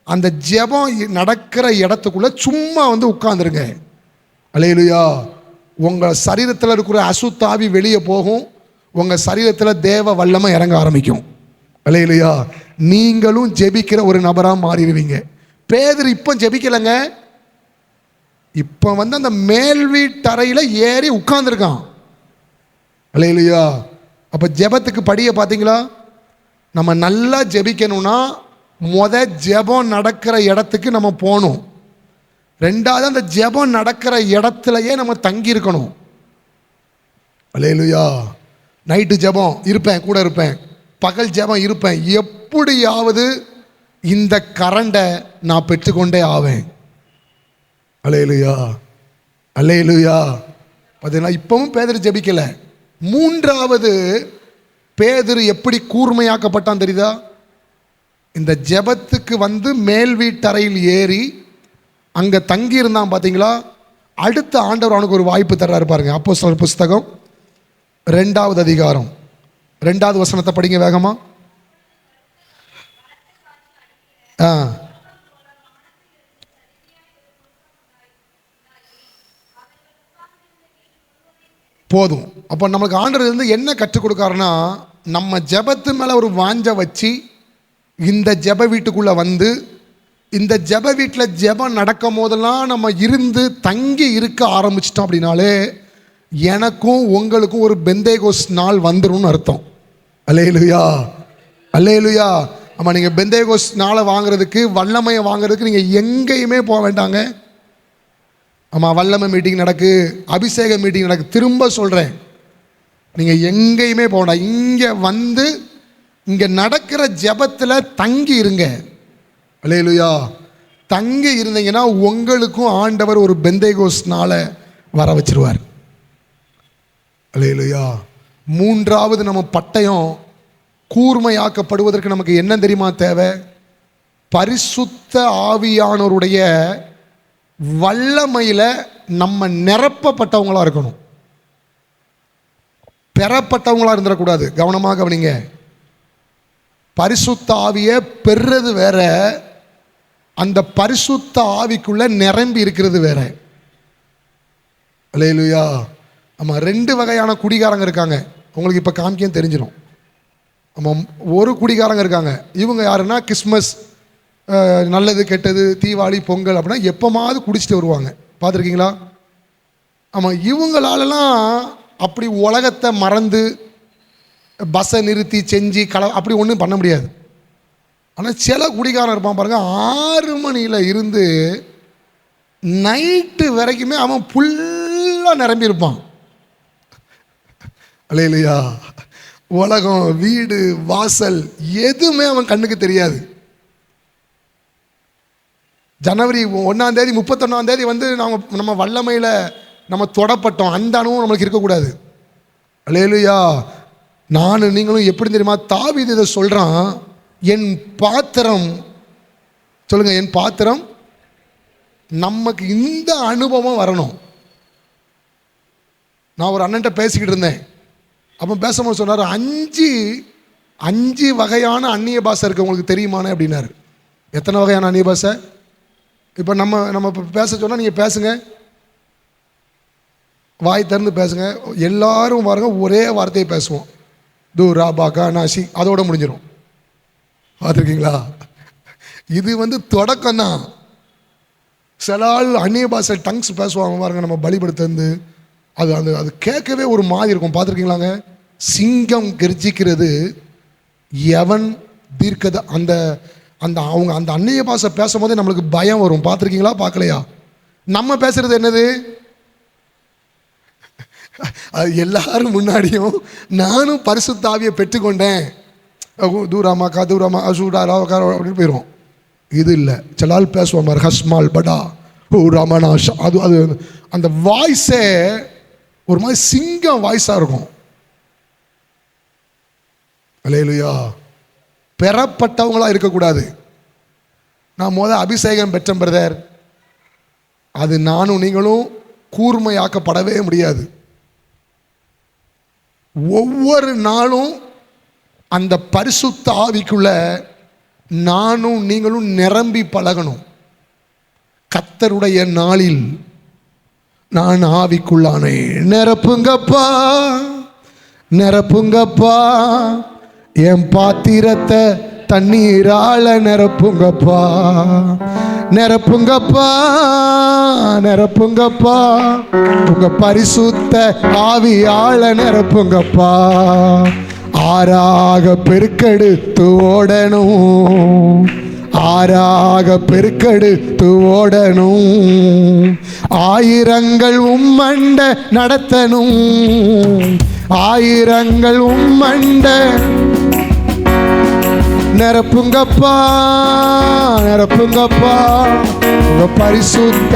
அந்த ஜெபம் நடக்கிற இடத்துக்குள்ளே சும்மா வந்து உட்காந்துருங்க. அல்லேலூயா. உங்கள் சரீரத்தில் இருக்கிற அசுத்தாவி வெளியே போகும், உங்கள் சரீரத்தில் தேவ வல்லமை இறங்க ஆரம்பிக்கும். அல்லேலூயா. நீங்களும் ஜெபிக்கிற ஒரு நபராக மாறிடுவீங்க. பேதுரு இப்போ ஜெபிக்கலைங்க, இப்போ வந்து அந்த மேல் வீட்டறையில் ஏறி உட்கார்ந்துருக்கான். அல்லேலூயா. அப்போ ஜெபத்துக்கு படியை பார்த்தீங்களா? நம்ம நல்லா ஜெபிக்கணும்னா ஜெபம் நடக்கிற இடத்துக்கு நம்ம போகணும். 2வது அந்த ஜெபம் நடக்கிற இடத்துலையே நம்ம தங்கி இருக்கணும். அல்லேலூயா. நைட்டு ஜெபம் இருப்பேன், கூட இருப்பேன், பகல் ஜெபம் இருப்பேன். எப்படியாவது இந்த கரண்டை நான் பெற்றுக்கொண்டே ஆவேன். அல்லேலூயா. அல்லேலூயா. பார்த்தீங்களா, இப்பவும் பேதுரு ஜெபிக்கலை. 3வது பேதுரு எப்படி கூர்மையாக்கப்பட்டான் தெரியுதா? இந்த ஜெபத்துக்கு வந்து மேல் வீட்டறையில் ஏறி அங்கே தங்கியிருந்தான் பார்த்தீங்களா? அடுத்த ஆண்டவர் அவனுக்கு ஒரு வாய்ப்பு தர்றாரு பாருங்க. அப்போஸ்தலர் புஸ்தகம் 2வது அதிகாரம் 2வது வசனத்தை படிங்க வேகமா. போதும். அப்போ நமக்கு ஆண்டவர் இருந்து என்ன கற்றுக் கொடுக்காருன்னா, நம்ம ஜெபத்து மேலே ஒரு வாஞ்ச வச்சு இந்த ஜெப வீட்டுக்குள்ளே வந்து, இந்த ஜெப வீட்டில் ஜெபம் நடக்கும் போதெல்லாம் நம்ம இருந்து தங்கி இருக்க ஆரம்பிச்சிட்டோம் அப்படின்னாலே எனக்கும் உங்களுக்கும் ஒரு பெந்தேகோஸ் நாள் வந்துரும்னு அர்த்தம். அல்லேலூயா. அல்லேலூயா. ஆமாம், நீங்கள் பெந்தேகோஸ் நாளை வாங்குறதுக்கு, வல்லமையை வாங்குறதுக்கு நீங்கள் எங்கேயுமே போக வேண்டாங்க. ஆமாம், வல்லமை மீட்டிங் நடக்கு, அபிஷேக மீட்டிங் நடக்கு. திரும்ப சொல்கிறேன், நீங்கள் எங்கேயுமே போகணும். இங்கே வந்து இங்கே நடக்கிற ஜெபத்தில் தங்கி இருங்க. அல்லேலூயா. தங்கி இருந்தீங்கன்னா உங்களுக்கும் ஆண்டவர் ஒரு பெந்தேகோஸ் நாளை வர வச்சிருவார். அல்லேலூயா. 3வது நம்ம பட்டயம் கூர்மையாக்கப்படுவதற்கு நமக்கு என்ன தெரியுமா தேவை? பரிசுத்த ஆவியானவருடைய வல்லமையில் நம்ம நிரப்பப்பட்டவங்களாக இருக்கணும், பெறப்பட்டவங்களாக இருந்துடக்கூடாது. கவனமாக கவனிங்க. பரிசுத்த ஆவியை பெறுறது வேற, அந்த பரிசுத்த ஆவிக்குள்ள நிரம்பி இருக்கிறது வேற. அல்லேலூயா. ஆமாம், 2 வகையான குடிகாரங்க இருக்காங்க. உங்களுக்கு இப்போ காமிக்க தெரிஞ்சிடும். ஆமாம், ஒரு குடிகாரங்க இருக்காங்க. இவங்க யாருன்னா கிறிஸ்மஸ், நல்லது கெட்டது, தீபாவளி, பொங்கல் அப்படின்னா எப்போமாவது குடிச்சிட்டு வருவாங்க. பார்த்துருக்கீங்களா? ஆமாம், இவங்களாலலாம் அப்படி உலகத்தை மறந்து பஸ்ஸை நிறுத்தி செஞ்சு அப்படி ஒன்றும் பண்ண முடியாது. ஆனால் சில குடிகாரன் இருப்பான் பாருங்கள், 6 மணியில் இருந்து நைட்டு வரைக்குமே அவன் ஃபுல்லாக நிரம்பியிருப்பான். அல்லேலூயா. உலகம், வீடு, வாசல் எதுவுமே அவன் கண்ணுக்கு தெரியாது. ஜனவரி 1ஆம் தேதி 31ஆம் தேதி வந்து நம்ம வல்லமையில் நம்ம தொடப்பட்டோம், அந்த அனுபவம் நம்மளுக்கு இருக்கக்கூடாது. அல்லேலூயா. நானும் நீங்களும் எப்படி தெரியுமா, தாவீது இதை சொல்கிறான், என் பாத்திரம், சொல்லுங்கள், என் பாத்திரம். நமக்கு இந்த அனுபவம் வரணும். நான் ஒரு அண்ணன்ட்ட பேசிக்கிட்டு இருந்தேன். அப்போ பேசும்போது சொன்னார், 5 வகையான அந்நிய பாஷை இருக்குது, உங்களுக்கு தெரியுமானே அப்படின்னாரு. எத்தனை வகையான அந்நிய பாஷை? இப்போ நம்ம இப்போ பேச சொன்னால் நீங்கள் பேசுங்க, வாய் திறந்து பேசுங்க. எல்லாரும் பாருங்க ஒரே வார்த்தையை பேசுவோம், தூரா பாக்கா நாசி, அதோட முடிஞ்சிடும். பார்த்துருக்கீங்களா? இது வந்து தொடக்கம் தான். சில ஆள் அந்நிய பாஷை டங்ஸ் பேசுவாங்க பாருங்க, நம்ம பலிபடுத்து அது கேட்கவே ஒரு மாதிரி இருக்கும். பார்த்துருக்கீங்களாங்க? சிங்கம் கெர்ஜிக்கிறது, எவன் தீர்க்கது, அந்த அந்த அவங்க அந்த அந்நிய பாஷை பேசும்போதே நம்மளுக்கு பயம் வரும். பார்த்துருக்கீங்களா? பார்க்கலையா? நம்ம பேசுறது என்னது? அது எல்லாரும் முன்னாடியும் நானும் பரிசுத்த ஆவியை பெற்றுக்கொண்டேன், தூராமாக்கா தூராமா அசூடாரா அப்படின்னு போயிடும். இது இல்லை. சிலால் பேசுவோம் மாதிரி ஹஸ்மால் படா ரமணாஷா, அது அந்த வாய்ஸே ஒரு மாதிரி சிங்கம் வாய்ஸாக இருக்கும். அல்லேலூயா. பெறப்பட்டவங்களாக இருக்கக்கூடாது. நான் அபிஷேகம் பெற்ற பிரதர், அது நானும் நீங்களும் கூர்மையாக்கப்படவே முடியாது. ஒவ்வொரு நாளும் அந்த பரிசுத்த ஆவிக்குள்ள நானும் நீங்களும் நிரம்பி பழகணும். கர்த்தருடைய நாளில் நான் ஆவிக்குள்ளானே, நிரப்புங்கப்பா நிரப்புங்கப்பா, என் பாத்திரத்தை தண்ணீரால நிரப்புங்கப்பா, நிரப்புங்கப்பா நிரப்புங்கப்பா, உங்க பரிசுத்த ஆவியால நிரப்புங்கப்பா. ஆறாக பெருக்கெடுத்து ஓடணும், ஆறாக பெருக்கெடுத்து ஓடணும், ஆயிரங்கள் உம்மண்ட நடத்தணும், ஆயிரங்கள் உம்மண்ட நிரப்புங்கப்பா நிரப்புங்கப்பா, உங்க பரிசுத்த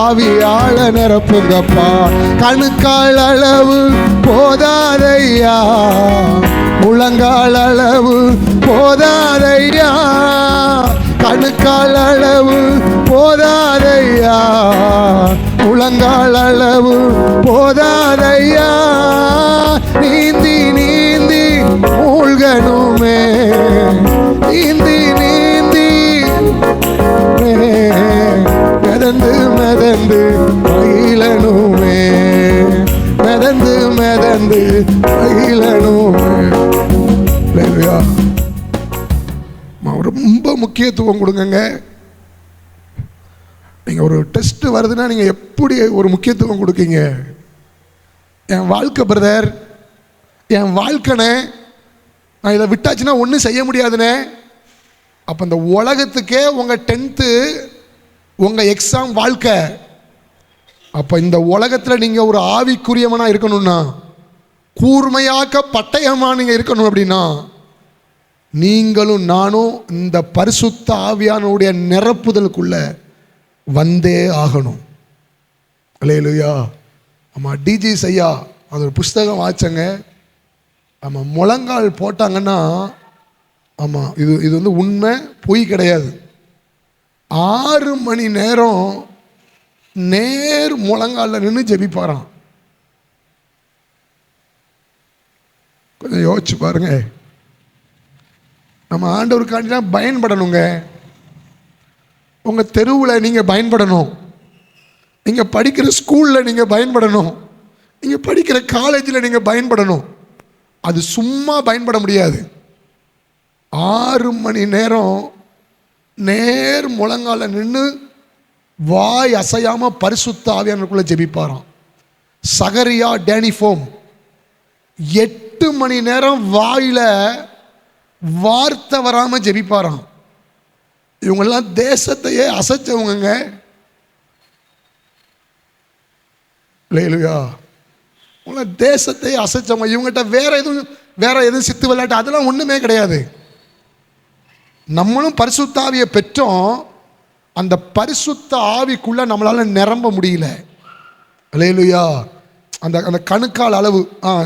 ஆவியால நிரப்புங்கப்பா. கணுக்கால் அளவு போதாதையா, முழங்கால் அளவு போதாதையா, கணுக்கால் அளவு போதாதையா, முழங்கால் அளவு போதாதையா, நீந்தி நீந்தி மூழ்கணுமே, நீந்தி நீந்தி மிதந்து மிதந்து மகிழணுமே, மிதந்து மிதந்து மகிழணுமே. ரொம்ப முக்கியத்துவம் கொடுங்க. நீங்கள் ஒரு டெஸ்ட் வருதுன்னா நீங்கள் எப்படி ஒரு முக்கியத்துவம் கொடுக்கீங்க? என் வாழ்க்கை பிரதர், என் வாழ்க்கைனே, நான் இதை விட்டாச்சுன்னா ஒன்றும் செய்ய முடியாதுனே. அப்போ இந்த உலகத்துக்கே உங்கள் 10th உங்கள் எக்ஸாம் வாழ்க்கை. அப்போ இந்த உலகத்தில் நீங்கள் ஒரு ஆவிக்குரியவனாக இருக்கணும்னா, கூர்மையாக்க பட்டயமாக நீங்கள் இருக்கணும் அப்படின்னா, நீங்களும் நானும் இந்த பரிசுத்த ஆவியானுடைய நிரப்புதலுக்குள்ள வந்தே ஆகணும். அல்லேலூயா. ஆமாம், டிஜி ஐயா அது ஒரு புஸ்தகம் வாச்சங்க. ஆமாம், முழங்கால் போட்டாங்கன்னா, ஆமாம், இது வந்து உண்மை, பொய் கிடையாது. 6 மணி நேரம் நேர் முழங்காலில் நின்று ஜெபிப்பாராம். கொஞ்சம் யோசிச்சு பாருங்க. நம்ம ஆண்டவருக்காண்டிலாம் பயன்படணுங்க. உங்கள் தெருவில் நீங்கள் பயன்படணும், நீங்கள் படிக்கிற ஸ்கூலில் நீங்கள் பயன்படணும், நீங்கள் படிக்கிற காலேஜில் நீங்கள் பயன்படணும். அது சும்மா பயன்பட முடியாது. 6 மணி நேரம் நேர் முழங்கால நின்று வாய் அசையாமல் பரிசுத்த ஆவியானவருக்குள்ள ஜெபிப்பாராம். சகரியா டேனிஃபோம் 8 மணி நேரம் வாயில் வார்த்தை வராமல் ஜெபிப்பாராம். இவங்கெல்லாம் தேசத்தையே அசைச்சவங்க. அல்லேலூயா. உங்களை தேசத்தை அசைச்சவங்க இவங்ககிட்ட வேற எதுவும் சித்து விளையாட்டு அதெல்லாம் ஒன்றுமே கிடையாது. நம்மளும் பரிசுத்த ஆவியை பெற்றோம், அந்த பரிசுத்த ஆவிக்குள்ள நம்மளால நிரம்ப முடியல. அல்லேலூயா. அந்த அந்த கணுக்கால் அளவு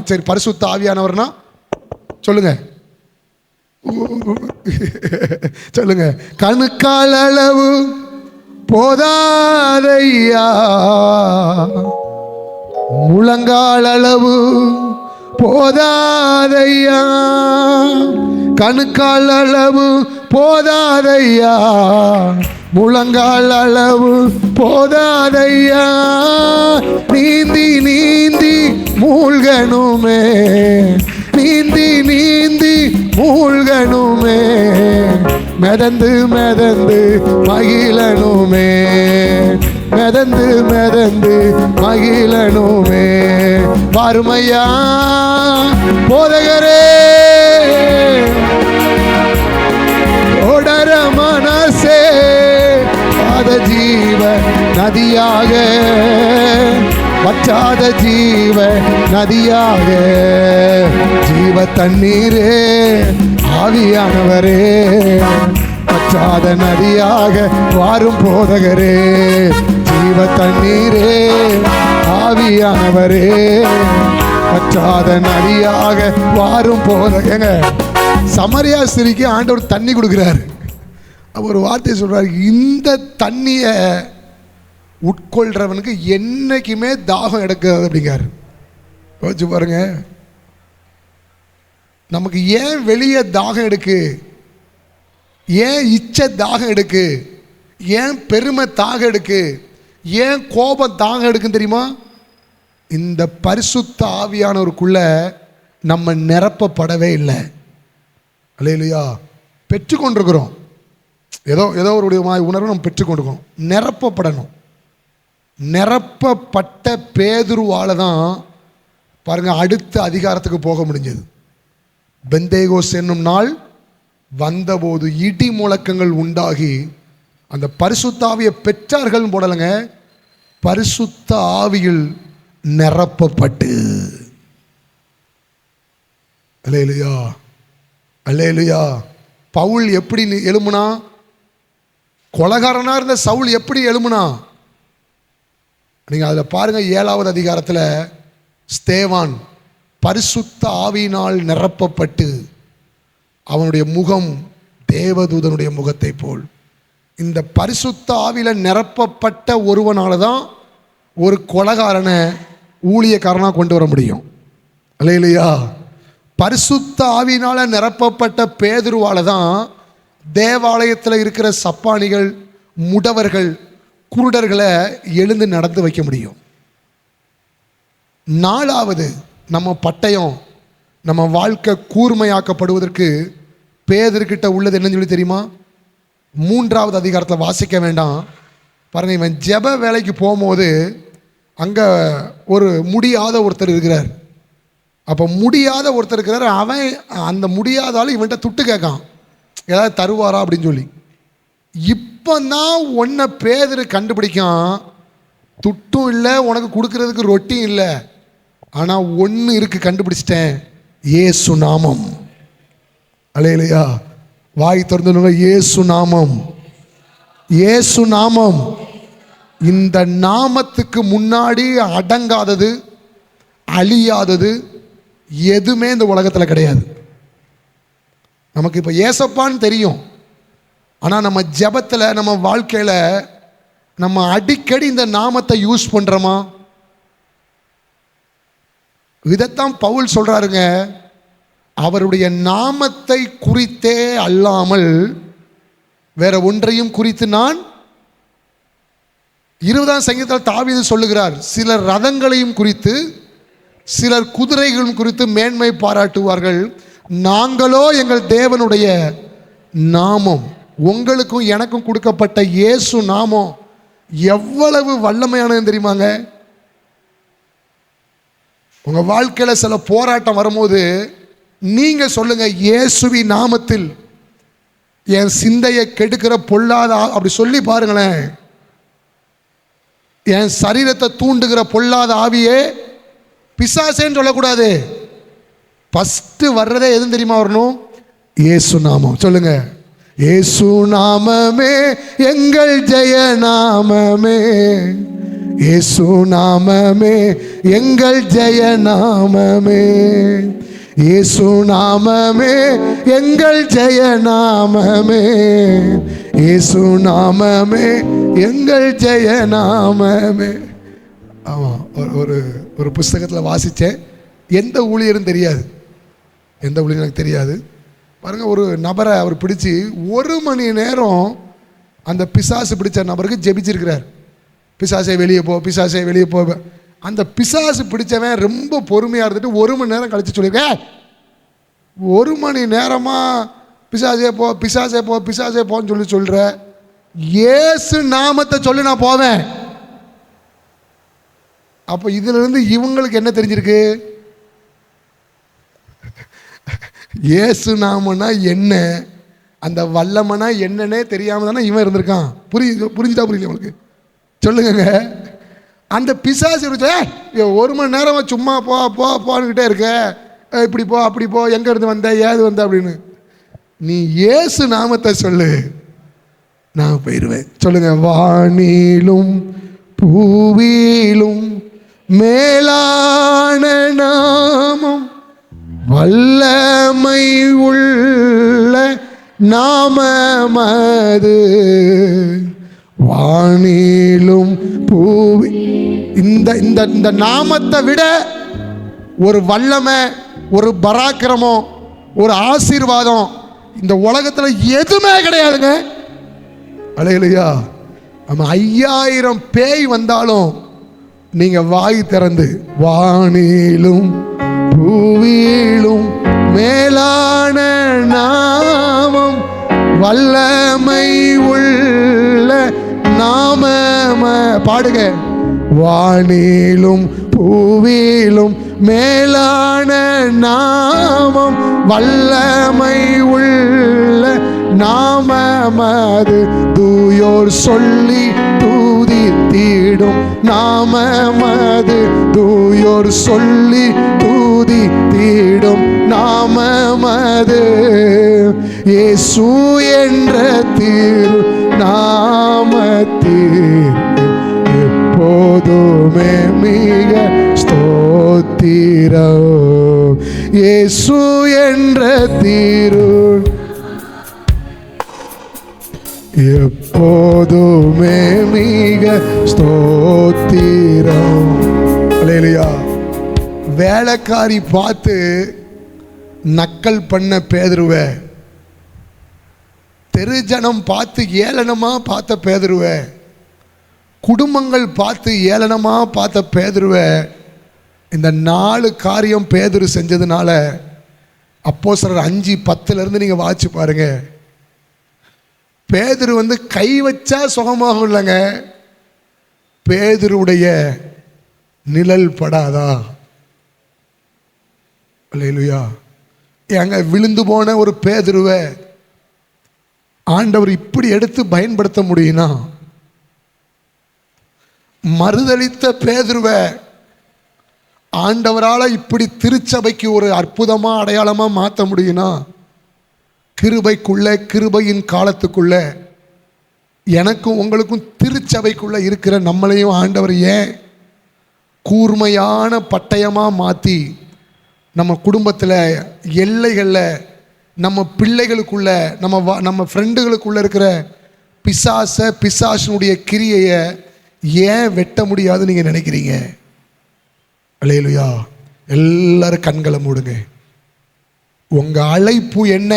சரி பரிசுத்த ஆவியானவர்னா சொல்லுங்க சொல்லுங்க. கணுக்கால் அளவு போதாதையா, முழங்கால் அளவு போதாதையா, கணுக்கால் அளவு போதாதையா, முழங்கால் அளவு போதாதையா, நீந்தி நீந்தி மூழ்கணுமே, நீந்தி நீந்தி மூழ்கணுமே, மிதந்து மிதந்து மகிழனுமே, மிதந்து மிதந்து மகிழனுமே. வறுமையா போதகரே ஓடர மனசே அத ஜீவ நதியாக, வற்றாத ஜீவ நதியாக, ஜீவ தண்ணீரே ஆவியானவரே, வற்றாத நதியாக வாரும் போதகரே, ஜீவ தண்ணீரே ஆவியானவரே, வற்றாத நதியாக வாரும் போதகங்க. சமரியா ஸ்திரீக்கு ஆண்டவர் தண்ணி கொடுக்குறாரு. அவர் ஒரு வார்த்தை சொல்றாரு, இந்த தண்ணியை உட்கொள்றவனுக்கு என்னைக்குமே தாகம் எடுக்காது அப்படிங்காரு. யோசிச்சு பாருங்க, நமக்கு ஏன் வெளியே தாகம் எடுக்கு, ஏன் இச்சை தாகம் எடுக்கு, ஏன் பெருமை தாகம் எடுக்கு, ஏன் கோபம் தாகம் எடுக்குன்னு தெரியுமா? இந்த பரிசுத்த ஆவியானவருக்குள்ள நம்ம நிரப்பப்படவே இல்லை. அல்லேலூயா. பெற்றுக்கொண்டிருக்கிறோம், ஏதோ ஒரு உணர்வு நம்ம பெற்றுக்கொண்டிருக்கோம். நிரப்பப்படணும். நிரப்பப்பட்ட பேதுருவால தான் பாருங்க அடுத்த அதிகாரத்துக்கு போக முடிஞ்சது. பெந்தேகோஸ் என்னும் நாள் வந்தபோது இடி முழக்கங்கள் உண்டாகி அந்த பரிசுத்த ஆவியை பெற்றார்கள் போடலைங்க, பரிசுத்த ஆவியில் நிரப்பப்பட்டு. அல்லேலூயா, அல்லேலூயா. பவுல் எப்படி எழுமுனா? கொலைகாரனா இருந்த சவுல் எப்படி எழுமுனா? நீங்க அதில் பாருங்க 7வது அதிகாரத்தில் ஸ்தேவான் பரிசுத்த ஆவியினால் நிரப்பப்பட்டு அவனுடைய முகம் தேவதூதனுடைய முகத்தை போல். இந்த பரிசுத்த ஆவியில நிரப்பப்பட்ட ஒருவனால தான் ஒரு கொலைகாரனை ஊழியக்காரனாக கொண்டு வர முடியும். அல்லேலூயா. பரிசுத்த ஆவியினால நிரப்பப்பட்ட பேதுருவால தான் தேவாலயத்தில் இருக்கிற சப்பானிகள், முடவர்கள், குருடர்களை எழுந்து நடந்து வைக்க முடியும். 4வது நம்ம பட்டயம், நம்ம வாழ்க்கை கூர்மையாக்கப்படுவதற்கு பேதுருக்கிட்ட உள்ளது என்னன்னு சொல்லி தெரியுமா? 3வது அதிகாரத்தில் வாசிக்க வேண்டாம் பாருங்க. இவன் ஜெப வேலைக்கு போகும்போது அங்கே ஒரு முடியாத ஒருத்தர் இருக்கிறார். அப்போ முடியாத ஒருத்தர் இருக்கிறார். அவன் அந்த முடியாதாலும் இவன்கிட்ட துட்டு கேட்கான், ஏதாவது தருவாரா அப்படின்னு சொல்லி. இப்போ தான் ஒன்றை பேதுரு கண்டுபிடிக்கான், துட்டும் இல்லை, உனக்கு கொடுக்கறதுக்கு ரொட்டியும் இல்லை, ஆனால் ஒன்று இருக்கு, கண்டுபிடிச்சிட்டேன், இயேசு நாமம். அல்லேலூயா. வாய் திறந்து இயேசு நாமம், இயேசு நாமம். இந்த நாமத்துக்கு முன்னாடி அடங்காதது, அழியாதது எதுவுமே இந்த உலகத்தில் கிடையாது. நமக்கு இப்போ ஏசப்பான்னு தெரியும், ஆனால் நம்ம ஜெபத்தில், நம்ம வாழ்க்கையில் நம்ம அடிக்கடி இந்த நாமத்தை யூஸ் பண்ணுறோமா? இதைத்தான் பவுல் சொல்கிறாருங்க, அவருடைய நாமத்தை குறித்தே அல்லாமல் வேற ஒன்றையும் குறித்து நான் 20ஆம் சங்கீதத்தில் தாவீது சொல்லுகிறார், சிலர் ரதங்களையும் குறித்து சிலர் குதிரைகளும் குறித்து மேன்மை பாராட்டுவார்கள், நாங்களோ எங்கள் தேவனுடைய நாமம். உங்களுக்கும் எனக்கும் கொடுக்கப்பட்ட இயேசு நாமம் எவ்வளவு வல்லமையானது தெரியுமாங்க? உங்க வாழ்க்கையில் சில போராட்டம் வரும்போது நீங்க சொல்லுங்க, இயேசுவின் நாமத்தில் என் சிந்தையை கெடுக்கிற பொல்லாத, அப்படி சொல்லி பாருங்களேன். என் சரீரத்தை தூண்டுகிற பொல்லாத ஆவியே பிசாசேன்னு சொல்லக்கூடாது. ஃபஸ்ட்டு வர்றதே எதுன்னு தெரியுமா வரணும்? இயேசு நாமம். சொல்லுங்க, இயேசு நாமமே எங்கள் ஜெய நாமமே, இயேசு நாமமே எங்கள் ஜெய நாமமே, இயேசு நாமமே எங்கள் ஜெய நாமமே, இயேசு நாமமே எங்கள் ஜெய நாமமே. ஆமாம், ஒரு ஒரு புஸ்தகத்தில் வாசித்தேன். எந்த ஊழியரும் தெரியாது, எந்த ஊழியரும் எனக்கு தெரியாது. பாருங்கள், ஒரு நபரை அவர் பிடிச்சி 1 மணி நேரம் அந்த பிசாசு பிடிச்ச நபருக்கு ஜெபிச்சிருக்கிறார். பிசாசை வெளியே போ, பிசாசை வெளியே போ. அந்த பிசாசு பிடிச்சவன் ரொம்ப பொறுமையாக இருந்துட்டு 1 மணி நேரம் கழித்து சொல்லியிருக்கேன், 1 மணி நேரமாக பிசாசே போ, பிசாசே போ, பிசாசே போன்னு சொல்கிற, இயேசு நாமத்தை சொல்லி நான் போவேன். அப்போ இதிலிருந்து இவங்களுக்கு என்ன தெரிஞ்சிருக்கு? இயேசு நாமனா என்ன, அந்த வல்லமனா என்னன்னே தெரியாமல் தானே இவன் இருந்திருக்கான். புரிஞ்சுட்டா புரியல உங்களுக்கு? சொல்லுங்க. அந்த பிசாசு 1 மணி நேரம் சும்மா போ போ போன்னுக்கிட்டே இருக்க, இப்படி போ அப்படி போ, எங்கே இருந்து வந்த ஏது வந்த அப்படின்னு. நீ இயேசு நாமத்தை சொல்லு, நான் போயிடுவேன். சொல்லுங்க, வானிலும் பூவிலும் மேலான நாமம், வல்லமை உள்ள நாமமது, வானிலும் பூவி. இந்த நாமத்தை விட ஒரு வல்லமை, ஒரு பராக்கிரமம், ஒரு ஆசீர்வாதம் இந்த உலகத்தில் எதுவுமே கிடையாதுங்க. அல்லேலூயா. நம்ம 5000 பேய் வந்தாலும் நீங்க வாய் திறந்து வானிலும் பூவிலும் மேலான நாமம், வல்லமை உள்ள நாமம் பாடுங்க. வானிலும் பூவிலும் மேலான நாமம், வல்லமை உள்ள நாமமது, தூயோர் சொல்லி தூதித்திடும் நாமமது, தூயோர் சொல்லி தூதித்திடும் நாமமது, இயேசு என்ற திரு நாமத்தில் எப்போதுமே மிக ஸ்தோத்திரம், இயேசு என்ற திரு எப்போதுமே மிக ஸ்தோத்திரம். அல்லேலூயா. வேலைக்காரி பார்த்து நக்கல் பண்ண பேதுருவே, தெருஜனம் பார்த்து ஏளனமா பார்த்த பேதுருவே, குடும்பங்கள் பார்த்து ஏளனமா பார்த்த பேதுருவே, இந்த 4 காரியம் பேதுரு செஞ்சதுனால அப்போஸ்தலர் 5:10 நீங்க வாசிச்சு பாருங்க. பேதுரு கை வச்சா சுகமாகும் இல்லைங்க, பேதுருடைய நிழல் படாதா? அல்லேலூயா. ஏங்க, விழுந்து போன ஒரு பேதுருவை ஆண்டவர் இப்படி எடுத்து பயன்படுத்த முடியும்னா, மறுதலித்த பேதுருவை ஆண்டவரால் இப்படி திருச்சபைக்கு ஒரு அற்புதமாக அடையாளமாக மாற்ற முடியும்னா, கிருபைக்குள்ள, கிருபையின் காலத்துக்குள்ள எனக்கும் உங்களுக்கும் திருச்சபைக்குள்ள இருக்கிற நம்மளையும் ஆண்டவர் ஏன் கூர்மையான பட்டயமாக மாற்றி நம்ம குடும்பத்தில், எல்லைகளில், நம்ம பிள்ளைகளுக்குள்ள, நம்ம ஃப்ரெண்டுகளுக்குள்ள இருக்கிற பிசாசினுடைய கிரியையை ஏன் வெட்ட முடியாதுன்னு நீங்கள் நினைக்கிறீங்க? அல்லேலூயா. எல்லாரும் கண்களை மூடுங்க. உங்கள் அழைப்பு என்ன?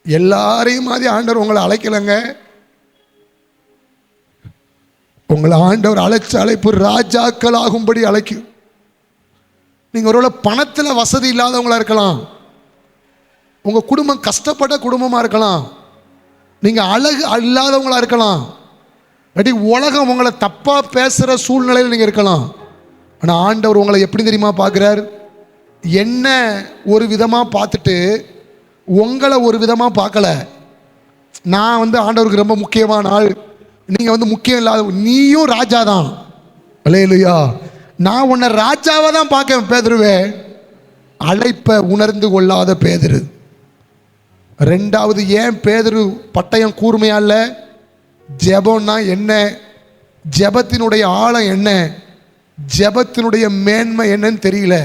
எல்லாரையும் மாதிரி ஆண்டவர் உங்களை அழைக்கலைங்க. உங்களை ஆண்டவர் அழைச்ச அழைப்பு ராஜாக்கள் ஆகும்படி அழைக்கும். நீங்கள் ஒருவேளை பணத்தில் வசதி இல்லாதவங்களா இருக்கலாம், உங்கள் குடும்பம் கஷ்டப்பட்ட குடும்பமாக இருக்கலாம், நீங்கள் அழகு இல்லாதவங்களா இருக்கலாம், இல்லாட்டி உலகம் உங்களை தப்பாக பேசுகிற சூழ்நிலையில் நீங்கள் இருக்கலாம். ஆனால் ஆண்டவர் உங்களை எப்படி தெரியுமா பார்க்குறார்? என்ன ஒரு விதமாக பார்த்துட்டு உங்களை ஒரு விதமாக பார்க்கல. நான் ஆண்டவருக்கு ரொம்ப முக்கியமான ஆள், நீங்கள் வந்து முக்கியம் இல்லாத, நீயும் ராஜா தான். அல்லேலூயா. நான் உன்னை ராஜாவை தான் பார்க்க பேதுருவே. அழைப்பை உணர்ந்து கொள்ளாத பேதுரு. ரெண்டாவது, ஏன் பேதுரு பட்டயம் கூர்மையா இல்லை? ஜெபம்னா என்ன, ஜெபத்தினுடைய ஆழம் என்ன, ஜெபத்தினுடைய மேன்மை என்னன்னு தெரியல.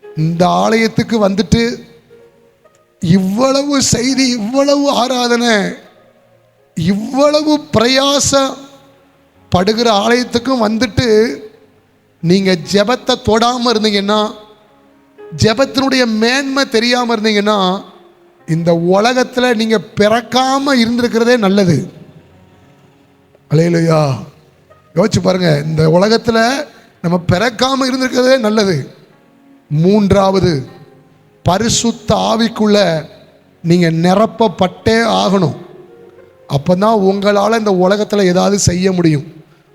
இந்த ஆலயத்துக்கு வந்துட்டு இவ்வளவு செய்தி, இவ்வளவு ஆராதனை, இவ்வளவு பிரயாசப்படுகிற ஆலயத்துக்கும் வந்துட்டு நீங்கள் ஜெபத்தை தொடாமல் இருந்தீங்கன்னா, ஜெபத்தினுடைய மேன்மை தெரியாமல் இருந்தீங்கன்னா, இந்த உலகத்தில் நீங்கள் பிறக்காமல் இருந்திருக்கிறதே நல்லது. அல்லேலூயா. யோசிச்சு பாருங்க, இந்த உலகத்தில் நம்ம பிறக்காமல் இருந்திருக்கிறதே நல்லது. மூன்றாவது, பரிசுத்த ஆவிக்குள்ள நீங்கள் நிரப்பப்பட்டே ஆகணும். அப்போ தான் உங்களால் இந்த உலகத்தில் ஏதாவது செய்ய முடியும்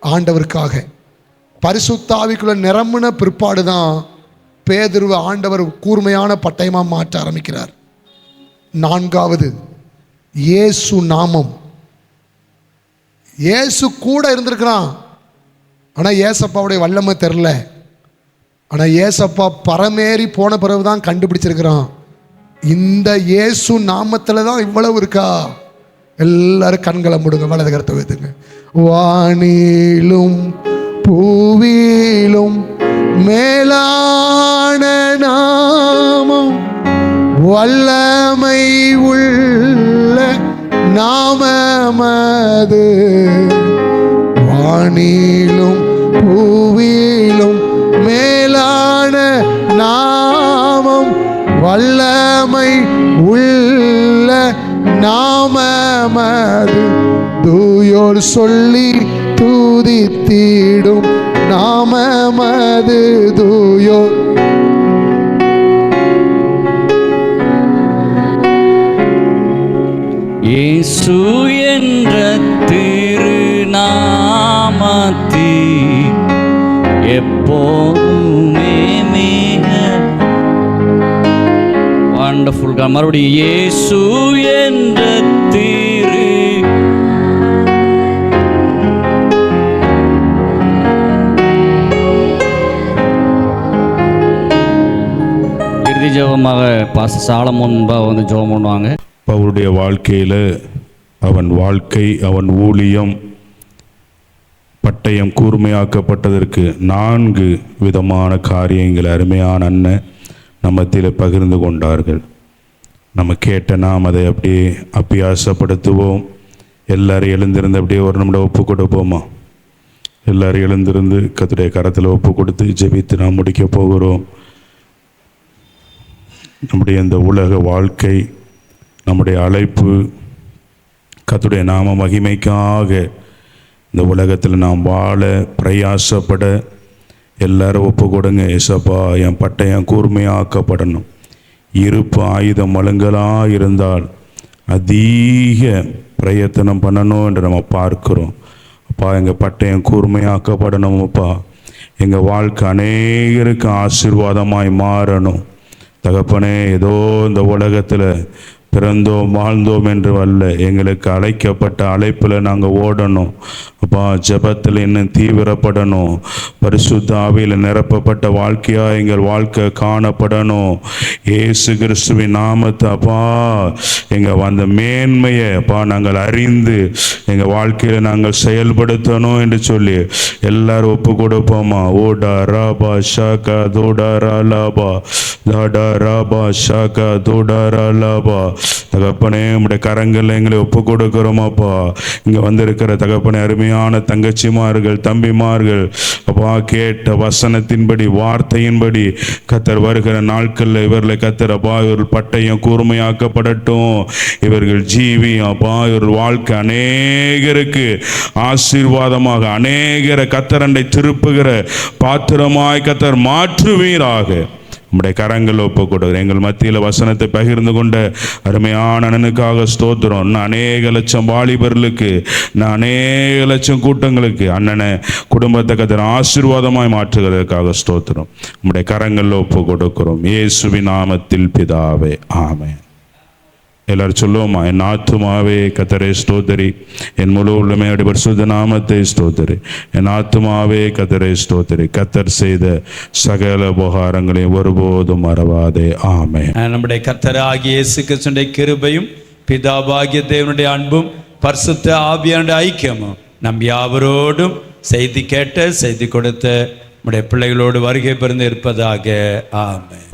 ஆண்டவருக்காக. பரிசுத்த ஆவிக்குள்ள நிரம்பின பிற்பாடு தான் பேதுருவை ஆண்டவர் கூர்மையான பட்டயமாக மாற்ற ஆரம்பிக்கிறார். நான்காவது, இயேசு நாமம். இயேசு கூட இருந்திருக்கிறான், ஆனால் ஏசப்பாவுடைய வல்லமை தெரில. ஆனால் ஏசப்பா பரமேறி போன பிறகு தான் கண்டுபிடிச்சிருக்கிறான், இந்த இயேசு நாமத்தில் தான் இவ்வளவு இருக்கா. எல்லாரும் கண்களை மூடுங்க, வலது கரத்தை வைத்துங்க. வானிலும் பூவிலும் மேலான நாமம், வல்லமை உள்ள நாமமது. வானிலும் பூவிலும் மேலான நாமம், வல்லமை உள்ள நாமமது. தூயோர் சொல்லி துதித்திடும் நாமமது. தூயோர் இயேசு என்ற திருநாமத்தி எப்போதுமே மிக வண்டர்ஃபுல். மறுபடியும் இயேசு என்ற திரு இறுதி ஜெபமாக பாஸ்டர் சாலமோன் வந்து ஜெபம் பண்ணுவாங்க. அவருடைய வாழ்க்கையில் அவன் வாழ்க்கை, அவன் ஊழியம் பட்டயம் கூர்மையாக்கப்பட்டதற்கு 4 விதமான காரியங்கள் அருமையான அண்ணன் நம்ம மத்தியில் பகிர்ந்து கொண்டார்கள். நம்ம கேட்ட நாம் அதை அப்படியே அபியாசப்படுத்துவோம். எல்லாரும் எழுந்திருந்து அப்படியே ஒரு நிமிடம் ஒப்பு கொடுப்போமா? எல்லாரும் எழுந்திருந்து கர்த்தருடைய கரத்தில் ஒப்பு கொடுத்து ஜெபித்து நாம் முடிக்க போகிறோம். நம்முடைய இந்த உலக வாழ்க்கை, நம்முடைய அழைப்பு கர்த்தருடைய நாம மகிமைக்காக இந்த உலகத்தில் நாம் வாழ பிரயாசப்பட எல்லாரும் ஒப்பு கொடுங்க. ஏசப்பா, என் பட்டயம் கூர்மையாக்கப்படணும். இருப்பு ஆயுதம் மழுங்கலாக இருந்தால் அதிக பிரயத்தனம் பண்ணணும் என்று நம்ம பார்க்குறோம். அப்பா, எங்கள் பட்டயம் கூர்மையாக்கப்படணும். அப்பா, எங்கள் வாழ்க்கை அநேகருக்கு ஆசீர்வாதமாய் மாறணும். தகப்பனே, ஏதோ இந்த உலகத்தில் பிறந்தோம் வாழ்ந்தோம் என்று அல்ல, எங்களுக்கு அழைக்கப்பட்ட அழைப்பில் நாங்கள் ஓடணும். அப்பா, ஜெபத்தில் இன்னும் தீவிரப்படணும். பரிசுத்த ஆவியில் நிரப்பப்பட்ட வாழ்க்கையாக எங்கள் வாழ்க்கை காணப்படணும். இயேசு கிறிஸ்துவின் நாமத்தை அப்பா, எங்கள் அந்த மேன்மையை அப்பா நாங்கள் அறிந்து எங்கள் வாழ்க்கையில் நாங்கள் செயல்படுத்தணும் என்று சொல்லி எல்லாரும் ஒப்பு கொடுப்போமா? ஓடா ராபா ஷாக்கா தோடாரா லாபா தாடா ராபா ஷாக்கா தோடாரா லாபா. தகப்பனே, உடைய கரங்களில் எங்களை ஒப்பு கொடுக்கிறோமாப்பா. இங்கே வந்திருக்கிற தகப்பனே, அருமையான தங்கச்சிமார்கள், தம்பிமார்கள் அப்பா, கேட்ட வசனத்தின்படி வார்த்தையின்படி கத்தர் வருகிற நாட்களில் இவர்களை கத்தர் அப்பா இவர்கள் பட்டயம் கூர்மையாக்கப்படட்டும். இவர்கள் ஜீவி அப்பா இவர்கள் வாழ்க்கை அநேகருக்கு ஆசீர்வாதமாக, அநேகரை கத்தரண்டை திருப்புகிற பாத்திரமாய் கத்தர் மாற்றுவீராக. நம்முடைய கரங்கள் ஒப்பு கொடுக்குறேன். எங்கள் மத்தியில் வசனத்தை பகிர்ந்து கொண்ட அருமையான அண்ணனுக்காக ஸ்தோத்திரம். இன்னும் அநேக லட்சம் வாலிபர்களுக்கு, இன்னும் அநேக லட்சம் கூட்டங்களுக்கு அண்ணனை குடும்பத்தை கத்தர் ஆசீர்வாதமாய் மாற்றுகிறதுக்காக ஸ்தோத்திரம். நம்முடைய கரங்கள் ஒப்பு கொடுக்கிறோம். இயேசுவின் நாமத்தில் பிதாவே, ஆமென். எல்லாரும் சொல்லுவோமா? என் ஆத்துமாவே கர்த்தரை ஸ்தோத்திரி, என் முழு உள்ளமே அவருடைய பரிசுத்த நாமத்தை ஸ்தோத்திரி. என் ஆத்துமாவே கர்த்தரை ஸ்தோத்திரி, கர்த்தர் செய்த சகல உபகாரங்களையும் ஒருபோதும் மறவாதே. ஆமென். நம்முடைய கர்த்தராகிய இயேசு கிறிஸ்துவின் கிருபையும் பிதாவாகிய தேவனுடைய அன்பும் பரிசுத்த ஆவியானுடைய ஐக்கியமும் நம் யாவரோடும் செய்தி கேட்ட செய்தி கொடுத்த நம்முடைய பிள்ளைகளோடு வருகை பெறுந்து இருப்பதாக. ஆமென்.